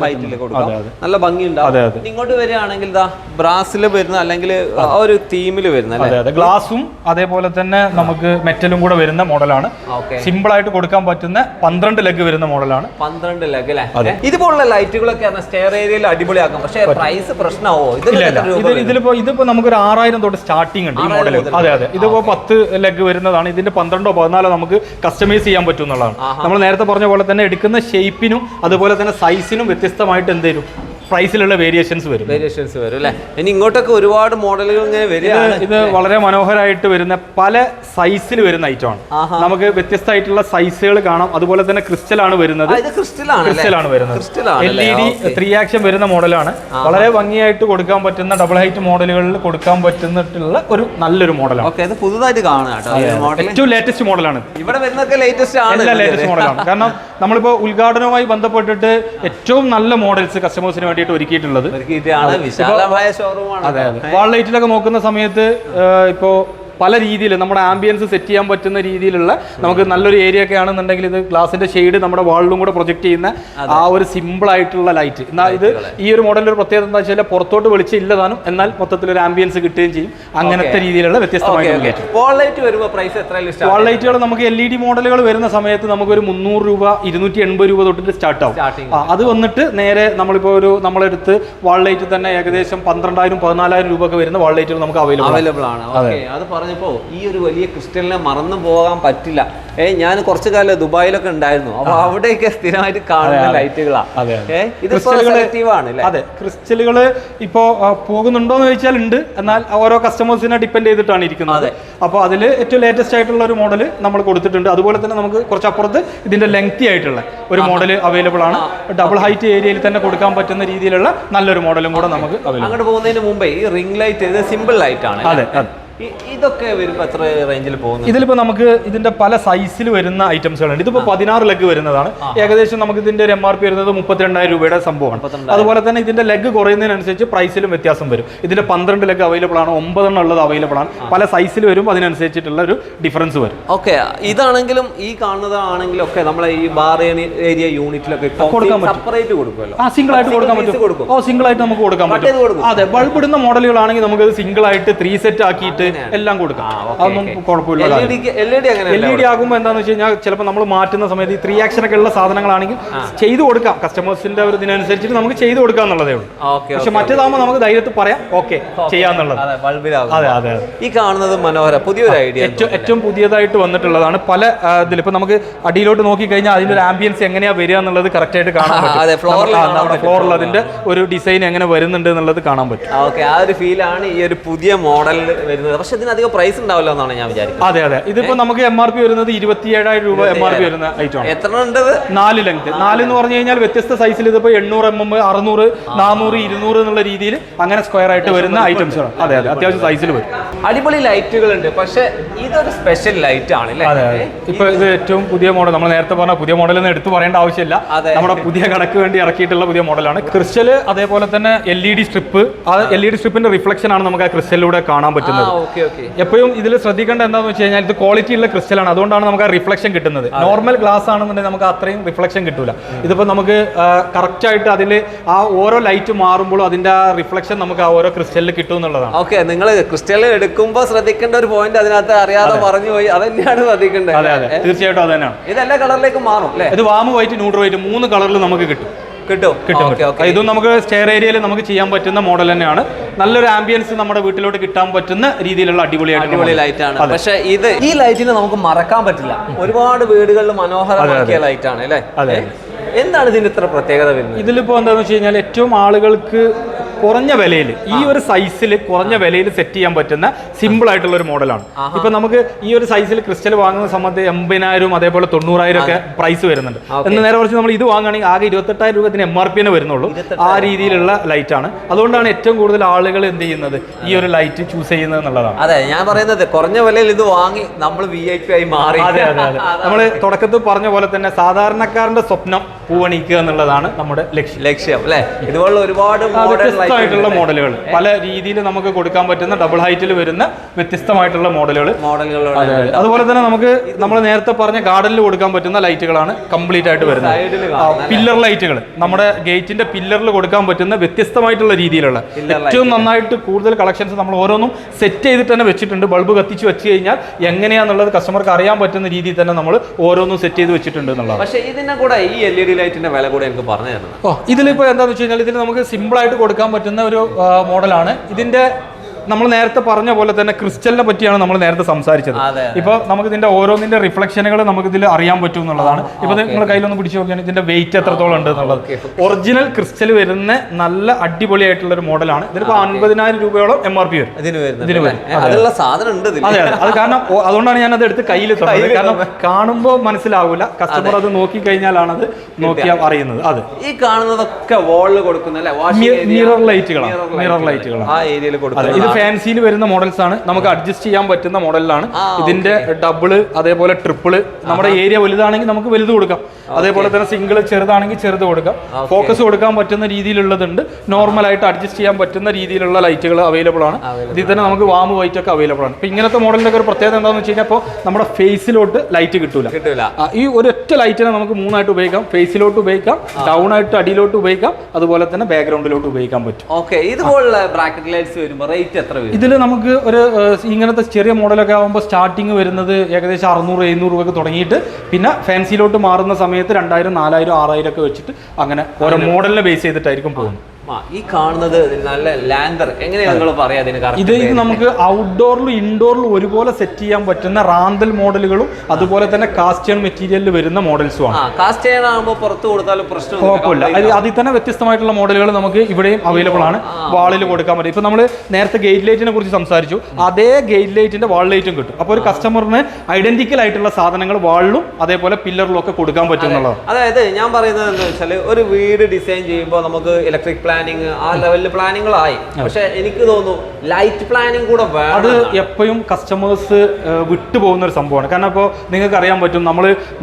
നല്ല ഭംഗിയുണ്ടാവും. ഇങ്ങോട്ട് വരികയാണെങ്കിൽ ബ്രാസിൽ വരുന്ന അല്ലെങ്കിൽ ആ ഒരു തീമിൽ വരുന്ന ഗ്ലാസും അതേപോലെ തന്നെ നമുക്ക് മെറ്റലും കൂടെ വരുന്ന മോഡലാണ്. സിമ്പിൾ ആയിട്ട് കൊടുക്കാൻ പറ്റുന്ന 12 ലെഗ് വരുന്ന മോഡലാണ്. 12 ലെഗ് അല്ലേ? ഇതുപോലുള്ള ലൈറ്റുകളൊക്കെ സ്റ്റെയർ ഏരിയയിൽ അടിപൊളിയാക്കാം. പക്ഷേ പ്രൈസ് പ്രശ്നമാവോ? ഇതിപ്പോ നമുക്ക് ഒരു 6000 തൊട്ട് സ്റ്റാർട്ടിംഗ് ഉണ്ട് ഈ മോഡൽ. അതെ അതെ, ഇതിപ്പോ 10 ലെഗ് വരുന്നതാണ്. ഇതിന്റെ 12-14 നമുക്ക് കസ്റ്റമൈസ് ചെയ്യാൻ പറ്റും എന്നുള്ളതാണ്. നമ്മൾ നേരത്തെ പറഞ്ഞ പോലെ തന്നെ എടുക്കുന്ന ഷേപ്പിനും അതുപോലെ തന്നെ സൈസിനും വ്യത്യസ്തമായിട്ട് എന്തേലും പ്രൈസിലുള്ള വേരിയേഷൻസ് വരും അല്ലേ? ഇനി ഇങ്ങോട്ടൊക്കെ ഒരുപാട് മോഡലുകൾ ഇങ്ങനെ വരികയാണ്. ഇത് വളരെ മനോഹരമായിട്ട് വരുന്ന പല സൈസിൽ വരുന്ന ഐറ്റമാണ്. നമുക്ക് വ്യത്യസ്തമായിട്ടുള്ള സൈസുകൾ കാണാം. അതുപോലെ തന്നെ ക്രിസ്റ്റൽ ആണ് വരുന്നത്. ക്രിസ്റ്റലാണ് വരുന്നത്. LED 3 ആക്ഷൻ വരുന്ന മോഡലാണ്. വളരെ ഭംഗിയായിട്ട് കൊടുക്കാൻ പറ്റുന്ന ഡബിൾ ഹൈറ്റ് മോഡലുകളിൽ കൊടുക്കാൻ പറ്റുന്നിട്ടുള്ള ഒരു നല്ലൊരു മോഡലാണ്. പുതുതായിട്ട് കാണാം. ഏറ്റവും ലേറ്റസ്റ്റ് മോഡലാണ്. ഇവിടെ വരുന്നൊക്കെ ലേറ്റസ്റ്റ് ആണ്. ലേറ്റസ്റ്റ് മോഡലാണ്. കാരണം നമ്മളിപ്പോ ഉദ്ഘാടനവുമായി ബന്ധപ്പെട്ടിട്ട് ഏറ്റവും നല്ല മോഡൽസ് കസ്റ്റമേഴ്സിന് വേണ്ടിയിട്ട് ഒരുക്കിയിട്ടുള്ളത്. അതെ അതെ, വാൾ ലൈറ്റിലൊക്കെ നോക്കുന്ന സമയത്ത് ഇപ്പോ പല രീതിയിൽ നമ്മുടെ ആംബിയൻസ് സെറ്റ് ചെയ്യാൻ പറ്റുന്ന രീതിയിലുള്ള നമുക്ക് നല്ലൊരു ഏരിയ ഒക്കെ ആണെന്നുണ്ടെങ്കിൽ ഇത് ഗ്ലാസിന്റെ ഷെയ്ഡ് നമ്മുടെ വാളിലും കൂടെ പ്രൊജക്ട് ചെയ്യുന്ന ആ ഒരു സിമ്പിൾ ആയിട്ടുള്ള ലൈറ്റ്. എന്നാൽ ഇത് ഈ ഒരു മോഡലിന്റെ ഒരു പ്രത്യേകത എന്താ വെച്ചാൽ പുറത്തോട്ട് വെളിച്ചം ഇല്ലതാനും എന്നാൽ മൊത്തത്തിൽ ഒരു ആംബിയൻസ് കിട്ടുകയും ചെയ്യും. അങ്ങനത്തെ രീതിയിലുള്ള വ്യത്യസ്തമായിട്ടുള്ള വാൾ ലൈറ്റുകൾ നമുക്ക് LED മോഡലുകൾ വരുന്ന സമയത്ത് നമുക്കൊരു 300 രൂപ 280 രൂപ തൊട്ടിട്ട് സ്റ്റാർട്ട് ആവും. അത് വന്നിട്ട് നേരെ നമ്മളിപ്പോ നമ്മളെടുത്ത് വാൾ ലൈറ്റ് തന്നെ ഏകദേശം 12,000-14,000 രൂപ ഒക്കെ വരുന്ന വാൾ ലൈറ്റുകൾ നമുക്ക് അവൈലബിൾ ആണ്. ഈ ഒരു വലിയ ക്രിസ്റ്റലിനെ മറന്നു പോകാൻ പറ്റില്ല. ഞാൻ കുറച്ചു കാലം ദുബായിലൊക്കെ ഉണ്ടായിരുന്നു. അപ്പൊ അവിടെയൊക്കെ സ്ഥിരമായിട്ട് കാണുന്ന ലൈറ്റുകളാണ്. അതെ, ക്രിസ്റ്റലുകൾ ഇപ്പോ പോകുന്നുണ്ടോ എന്ന് ചോദിച്ചാൽ ഉണ്ട്. എന്നാൽ ഓരോ കസ്റ്റമേഴ്സിനെ ഡിപ്പെൻഡ് ചെയ്തിട്ടാണ് ഇരിക്കുന്നത്. അപ്പോൾ അതിൽ ഏറ്റവും ലേറ്റസ്റ്റ് ആയിട്ടുള്ള ഒരു മോഡൽ നമ്മൾ കൊടുത്തിട്ടുണ്ട്. അതുപോലെ തന്നെ നമുക്ക് കുറച്ചപ്പുറത്ത് ഇതിന്റെ ലെങ്തി ആയിട്ടുള്ള ഒരു മോഡൽ അവൈലബിൾ ആണ്. ഡബിൾ ഹൈറ്റ് ഏരിയയിൽ തന്നെ കൊടുക്കാൻ പറ്റുന്ന രീതിയിലുള്ള നല്ലൊരു മോഡലും കൂടെ നമുക്ക് അവൈലബിൾ. അങ്ങോട്ട് പോകുന്നതിന് മുമ്പേ ഈ റിംഗ് ലൈറ്റ് ഇത് സിമ്പിൾ ലൈറ്റ് ആണ്. അതെ അതെ, ഇതൊക്കെ വരുമ്പോൾ എത്ര റേഞ്ചിൽ പോകുന്നത്? ഇതിലിപ്പോ നമുക്ക് ഇതിന്റെ പല സൈസിൽ വരുന്ന ഐറ്റംസുകളുണ്ട്. ഇതിപ്പോ 16 ലെഗ് വരുന്നതാണ്. ഏകദേശം നമുക്ക് ഇതിന്റെ ഒരു MRP വരുന്നത് 32,000 രൂപയുടെ സംഭവമാണ്. അതുപോലെ തന്നെ ഇതിന്റെ ലെഗ് കുറയുന്നതിനനുസരിച്ച് പ്രൈസിലും വ്യത്യാസം വരും. ഇതിന്റെ 12 ലെഗ് അവൈലബിൾ ആണ്, 9 ഉള്ളത് അവൈലബിൾ ആണ്. പല സൈസിൽ വരും, അതിനനുസരിച്ചിട്ടുള്ള ഒരു ഡിഫറൻസ് വരും. ഓക്കെ, ഇതാണെങ്കിലും ഈ കാണുന്നതാണെങ്കിലും ഒക്കെ നമ്മളെ ഈ ബാർ ഏരിയ യൂണിറ്റിലൊക്കെ കൊടുക്കാൻ പറ്റും. സെപ്പറേറ്റ് കൊടുക്കുമല്ലോ? സിംഗിൾ ആയിട്ട് കൊടുക്കാൻ പറ്റും. സിംഗിൾ ആയിട്ട് നമുക്ക് കൊടുക്കാൻ പറ്റും. അതെ, ബൾബ് ഇടുന്ന മോഡലുകളാണെങ്കിൽ നമുക്ക് സിംഗിൾ ആയിട്ട് 3 സെറ്റ് ആക്കിയിട്ട് എല്ലാം കൊടുക്കാം. അതൊന്നും കുഴപ്പമില്ല. LED ആകുമ്പോൾ എന്താണെന്ന് വെച്ച് കഴിഞ്ഞാൽ ചിലപ്പോൾ നമ്മൾ മാറ്റുന്ന സമയത്ത് ഈ 3 ആക്ഷൻ ഒക്കെ ഉള്ള സാധനങ്ങളാണെങ്കിൽ ചെയ്തു കൊടുക്കാം. കസ്റ്റമേഴ്സിന്റെ ഒരു ഇതിനനുസരിച്ചിട്ട് നമുക്ക് ചെയ്തു കൊടുക്കാം എന്നുള്ളതേ ഉള്ളൂ. പക്ഷെ മറ്റേതാകുമ്പോൾ നമുക്ക് ധൈര്യത്തിൽ പറയാം ഓക്കെ ചെയ്യാന്നുള്ളത്. അതെ അതെ, ഈ കാണുന്നത് മനോഹര പുതിയൊരു ഐഡിയ, ഏറ്റവും പുതിയതായിട്ട് വന്നിട്ടുള്ളതാണ്. പല ഇതിലിപ്പോൾ നമുക്ക് അടിയിലോട്ട് നോക്കി കഴിഞ്ഞാൽ അതിന്റെ ഒരു ആംബിയൻസ് എങ്ങനെയാ വരിക എന്നുള്ളത് കറക്റ്റ് ആയിട്ട് കാണാൻ പറ്റും. ഫ്ലോറിൽ അതിന്റെ ഒരു ഡിസൈൻ എങ്ങനെ വരുന്നുണ്ട് എന്നുള്ളത് കാണാൻ പറ്റും. ഓക്കെ, ആ ഒരു ഫീലാണ് ഈ ഒരു പുതിയ മോഡൽ വരുന്നത്. പക്ഷെ ഇതിനധികം പ്രൈസ് ഉണ്ടാവില്ല എന്നാണ് ഞാൻ വിചാരിക്കുന്നത്. അതെ അതെ, ഇതിപ്പോ നമുക്ക് MRP വരുന്നത് 27,000 രൂപ MRP വരുന്ന ഐറ്റം ആണ്. എത്ര ഉണ്ട്? 4 ലെങ്ത്. 4 എന്ന് പറഞ്ഞു കഴിഞ്ഞാൽ വ്യത്യസ്ത സൈസിൽ ഇതിപ്പോ 800 mm, 600, 400, 200 എന്നുള്ള രീതിയിൽ അങ്ങനെ സ്ക്വയർ ആയിട്ട് വരുന്ന ഐറ്റംസ് ആണ്. അതെ അതെ, അത്യാവശ്യം സൈസിൽ വരും. അടിപൊളി ലൈറ്റുകൾ ഉണ്ട്. പക്ഷെ ഇതൊരു സ്പെഷ്യൽ ലൈറ്റ് ആണ്. അതെ അതെ, ഇപ്പൊ ഇത് ഏറ്റവും പുതിയ മോഡൽ. നമ്മൾ നേരത്തെ പറഞ്ഞ പുതിയ മോഡൽ എന്ന് എടുത്തു പറയേണ്ട ആവശ്യമില്ല. നമ്മുടെ പുതിയ കടക്ക് വേണ്ടി ഇറക്കിയിട്ടുള്ള പുതിയ മോഡലാണ്. ക്രിസ്റ്റൽ അതേപോലെ തന്നെ LED സ്ട്രിപ്പ്. ആ LED സ്ട്രിപ്പിന്റെ റിഫ്ലക്ഷൻ ആണ് നമുക്ക് ആ ക്രിസ്റ്റലിലൂടെ കാണാൻ പറ്റുന്നത്. എപ്പോഴും ഇതിൽ ശ്രദ്ധിക്കേണ്ട എന്താണെന്ന് വെച്ച് കഴിഞ്ഞാൽ ഇത് ക്വാളിറ്റി ഉള്ള ക്രിസ്റ്റലാണ്, അതുകൊണ്ടാണ് നമുക്ക് ആ റിഫ്ലക്ഷൻ കിട്ടുന്നത്. നോർമൽ ഗ്ലാസ് ആണെന്നുണ്ടെങ്കിൽ നമുക്ക് അത്രയും റിഫ്ലക്ഷൻ കിട്ടൂല. ഇതിപ്പോൾ നമുക്ക് കറക്റ്റ് ആയിട്ട് അതിൽ ആ ഓരോ ലൈറ്റ് മാറുമ്പോഴും അതിന്റെ ആ റിഫ്ലക്ഷൻ നമുക്ക് ആ ഓരോ ക്രിസ്റ്റലിൽ കിട്ടും എന്നുള്ളതാണ്. ഓക്കെ, നിങ്ങൾ ക്രിസ്റ്റൽ എടുക്കുമ്പോൾ ശ്രദ്ധിക്കേണ്ട ഒരു പോയിന്റ് അതിനകത്ത് അറിയാതെ പറഞ്ഞു പോയി, അത് തന്നെയാണ് ശ്രദ്ധിക്കേണ്ടത്. അതെ അതെ, തീർച്ചയായിട്ടും അത് തന്നെയാണ്. ഇത് എല്ലാ കളറിലേക്കും മാറും അല്ലേ? ഇത് വാം വൈറ്റ്, ന്യൂട്രൽ വൈറ്റ് 3 കളറിൽ നമുക്ക് കിട്ടും. ഇതും നമുക്ക് സ്റ്റെയർ ഏരിയയിൽ നമുക്ക് ചെയ്യാൻ പറ്റുന്ന മോഡൽ തന്നെയാണ്. നല്ലൊരു ആംബിയൻസ് നമ്മുടെ വീട്ടിലോട്ട് കിട്ടാൻ പറ്റുന്ന രീതിയിലുള്ള അടിപൊളി ലൈറ്റ് ആണ്. പക്ഷേ ഈ ലൈറ്റിന് നമുക്ക് മറക്കാൻ പറ്റില്ല, ഒരുപാട് വീടുകളിൽ മനോഹരമാക്കിയ ലൈറ്റ് ആണ് അല്ലേ? അതെ. എന്താണ് ഇതിന്റെ ഇത്ര പ്രത്യേകത വരുന്നത്? ഇതിലിപ്പോ എന്താണെന്ന് വെച്ച് കഴിഞ്ഞാൽ ഏറ്റവും ആളുകൾക്ക് കുറഞ്ഞ വിലയിൽ ഈ ഒരു സൈസിൽ കുറഞ്ഞ വിലയിൽ സെറ്റ് ചെയ്യാൻ പറ്റുന്ന സിമ്പിൾ ആയിട്ടുള്ള ഒരു മോഡലാണ്. ഇപ്പൊ നമുക്ക് ഈ ഒരു സൈസിൽ ക്രിസ്റ്റൽ വാങ്ങുന്ന സമയത്ത് 80,000 അതേപോലെ 90,000 ഒക്കെ പ്രൈസ് വരുന്നുണ്ട്. എന്ന് നേരെ കുറച്ച് നമ്മൾ ഇത് വാങ്ങുകയാണെങ്കിൽ ആകെ 27,000 രൂപത്തിന് MRP വരുന്നുള്ളൂ. ആ രീതിയിലുള്ള ലൈറ്റ് ആണ്. അതുകൊണ്ടാണ് ഏറ്റവും കൂടുതൽ ആളുകൾ എന്ത് ചെയ്യുന്നത്, ഈ ഒരു ലൈറ്റ് ചൂസ് ചെയ്യുന്നത് എന്നുള്ളതാണ്. അതെ, ഞാൻ പറയുന്നത് കുറഞ്ഞ വിലയിൽ ഇത് വാങ്ങി നമ്മൾ VIP ആയി മാറി. അതെ അതെ അതെ, നമ്മൾ തുടക്കത്തിൽ പറഞ്ഞ പോലെ തന്നെ സാധാരണക്കാരന്റെ സ്വപ്നം പൂവണിക്കുക എന്നുള്ളതാണ് നമ്മുടെ ലക്ഷ്യം അല്ലെ? ഇതുപോലുള്ള ഒരുപാട് വ്യത്യസ്തമായിട്ടുള്ള മോഡലുകൾ, പല രീതിയിൽ നമുക്ക് കൊടുക്കാൻ പറ്റുന്ന ഡബിൾ ഹൈറ്റിൽ വരുന്ന വ്യത്യസ്തമായിട്ടുള്ള മോഡലുകൾ. അതുപോലെ തന്നെ നമുക്ക് നമ്മൾ നേരത്തെ പറഞ്ഞ ഗാർഡനിൽ കൊടുക്കാൻ പറ്റുന്ന ലൈറ്റുകളാണ് കംപ്ലീറ്റ് ആയിട്ട് വരുന്നത്. പില്ലർ ലൈറ്റുകൾ നമ്മുടെ ഗേറ്റിന്റെ പില്ലറിൽ കൊടുക്കാൻ പറ്റുന്ന വ്യത്യസ്തമായിട്ടുള്ള രീതിയിലുള്ള ഏറ്റവും നന്നായിട്ട് കൂടുതൽ കളക്ഷൻസ് നമ്മൾ ഓരോന്നും സെറ്റ് ചെയ്തിട്ട് തന്നെ വെച്ചിട്ടുണ്ട്. ബൾബ് കത്തിച്ച് വെച്ച് കഴിഞ്ഞാൽ എങ്ങനെയാന്നുള്ളത് കസ്റ്റമർക്ക് അറിയാൻ പറ്റുന്ന രീതിയിൽ തന്നെ നമ്മൾ ഓരോന്നും സെറ്റ് ചെയ്ത് വെച്ചിട്ടുണ്ട് എന്നുള്ളത്. പക്ഷേ ഇതിനെ കൂടെ ഈ LED ലൈറ്റിന്റെ വില കൂടെ എനിക്ക് പറഞ്ഞു തരണം. ഇതിലിപ്പോ എന്താണെന്ന് വെച്ച് കഴിഞ്ഞാൽ ഇതിൽ നമുക്ക് സിമ്പിൾ ആയിട്ട് കൊടുക്കാൻ പറ്റുന്ന ഒരു മോഡലാണ്. ഇതിന്റെ നമ്മൾ നേരത്തെ പറഞ്ഞ പോലെ തന്നെ ക്രിസ്റ്റലിനെ പറ്റിയാണ് നമ്മൾ നേരത്തെ സംസാരിച്ചത്. ഇപ്പൊ നമുക്ക് ഇതിന്റെ ഓരോന്നിന്റെ റിഫ്ലക്ഷനുകൾ നമുക്ക് ഇതിൽ അറിയാൻ പറ്റും എന്നുള്ളതാണ്. ഇപ്പൊ നിങ്ങൾ കയ്യിലൊന്ന് പിടിച്ചു നോക്കിയാൽ ഇതിന്റെ വെയിറ്റ് എത്രത്തോളം ഉണ്ട് എന്നുള്ളത്. ഒറിജിനൽ ക്രിസ്റ്റൽ വരുന്ന നല്ല അടിപൊളിയായിട്ടുള്ള ഒരു മോഡലാണ്. ഇതിനിപ്പോ 50,000 രൂപയോളം MRP വരും. ഇതിന് വരും. അതെ, അത് കാരണം അതുകൊണ്ടാണ് ഞാൻ അത് എടുത്ത് കയ്യിൽ തന്നത്. കാരണം കാണുമ്പോൾ മനസ്സിലാവൂല, കസ്റ്റമർ അത് നോക്കി കഴിഞ്ഞാലാണ് അത് നോക്കിയാൽ അറിയുന്നത്. അതെ, ഈ കാണുന്നതൊക്കെ വാളിൽ കൊടുക്കുന്ന മിറർ ലൈറ്റുകളാണ്. ആ ഏരിയയിൽ കൊടുക്കുന്നത്. ഇത് ഫാൻസിയിൽ വരുന്ന മോഡൽസ് ആണ്, നമുക്ക് അഡ്ജസ്റ്റ് ചെയ്യാൻ പറ്റുന്ന മോഡലിലാണ്. ഇതിന്റെ ഡബിള് അതേപോലെ ട്രിപ്പിള്, നമ്മുടെ ഏരിയ വലുതാണെങ്കിൽ നമുക്ക് വലുത് കൊടുക്കാം, അതേപോലെ തന്നെ സിംഗിൾ ചെറുതാണെങ്കിൽ ചെറുത് കൊടുക്കാം. ഫോക്കസ് കൊടുക്കാൻ പറ്റുന്ന രീതിയിലുള്ളതുണ്ട്. നോർമൽ ആയിട്ട് അഡ്ജസ്റ്റ് ചെയ്യാൻ പറ്റുന്ന രീതിയിലുള്ള ലൈറ്റുകൾ അവൈലബിൾ ആണ്. ഇതിൽ തന്നെ നമുക്ക് വാം വൈറ്റ് ഒക്കെ അവൈലബിൾ ആണ്. ഇപ്പൊ ഇങ്ങനത്തെ മോഡലിന്റെ ഒരു പ്രത്യേകത എന്താണെന്ന് വെച്ച് കഴിഞ്ഞാൽ നമ്മുടെ ഫേസിലോട്ട് ലൈറ്റ് കിട്ടൂല. ഈ ഒരൊറ്റ ലൈറ്റിനെ നമുക്ക് 3 ആയിട്ട് ഉപയോഗിക്കാം. ഫേസിലോട്ട് ഉപയോഗിക്കാം, ഡൗൺ ആയിട്ട് അടിയിലോട്ട് ഉപയോഗിക്കാം, അതുപോലെ തന്നെ ബാക്ക്ഗ്രൗണ്ടിലോട്ട് ഉപയോഗിക്കാൻ പറ്റും. ഇതുപോലുള്ള ബ്രാക്കറ്റ് ലൈറ്റ്സ് വരുമ്പോൾ ഇതിൽ നമുക്ക് ഒരു ഇങ്ങനത്തെ ചെറിയ മോഡലൊക്കെ ആകുമ്പോൾ സ്റ്റാർട്ടിങ് വരുന്നത് ഏകദേശം 600-700 രൂപയ്ക്ക് തുടങ്ങിയിട്ട് പിന്നെ ഫാൻസിയിലോട്ട് മാറുന്ന സമയത്ത് 2,000, 4,000, 6,000 ഒക്കെ വെച്ചിട്ട് അങ്ങനെ ഓരോ മോഡലിനെ ബേസ് ചെയ്തിട്ടായിരിക്കും പോകുന്നത്. ഈ കാണുന്നത് നല്ല ലാൻഡർ എങ്ങനെയാണ് നിങ്ങൾ പറയാ? ഇത് നമുക്ക് ഔട്ട്ഡോറിലും ഇൻഡോറിലും ഒരുപോലെ സെറ്റ് ചെയ്യാൻ പറ്റുന്ന റാന്തൽ മോഡലുകളും അതുപോലെ തന്നെ കാസ്റ്റേൺ മെറ്റീരിയലിൽ വരുന്ന മോഡൽസും ആണ്. കാസ്റ്റേൺ ആകുമ്പോൾ പുറത്ത് കൊടുത്താലും പ്രശ്നം കുഴപ്പമില്ല. അതിൽ തന്നെ വ്യത്യസ്തമായിട്ടുള്ള മോഡലുകൾ നമുക്ക് ഇവിടെയും അവൈലബിൾ ആണ്. വാളിൽ കൊടുക്കാൻ പറ്റും. ഇപ്പൊ നമ്മൾ നേരത്തെ ഗേറ്റ് ലൈറ്റിനെ കുറിച്ച് സംസാരിച്ചു, അതേ ഗേറ്റ് ലൈറ്റിന്റെ വാൾ ലൈറ്റും കിട്ടും. അപ്പോൾ ഒരു കസ്റ്റമറിന് ഐഡന്റിക്കൽ ആയിട്ടുള്ള സാധനങ്ങൾ വാളിലും അതേപോലെ പില്ലറിലും ഒക്കെ കൊടുക്കാൻ പറ്റും എന്നുള്ളത്. അതായത് ഞാൻ പറയുന്നത് എന്താ വെച്ചാൽ, ഒരു വീട് ഡിസൈൻ ചെയ്യുമ്പോൾ നമുക്ക് ഇലക്ട്രിക് പ്ലാനിങ് ആ ലെവലിൽ പ്ലാനിങ്ങുകളായി, പക്ഷെ എനിക്ക് തോന്നുന്നു ലൈറ്റ് പ്ലാനിങ് കൂടെ വേണം. അത് എപ്പോഴും കസ്റ്റമേഴ്സ് വിട്ടുപോകുന്ന ഒരു സംഭവമാണ്. കാരണം ഇപ്പോൾ നിങ്ങൾക്ക് അറിയാൻ പറ്റും,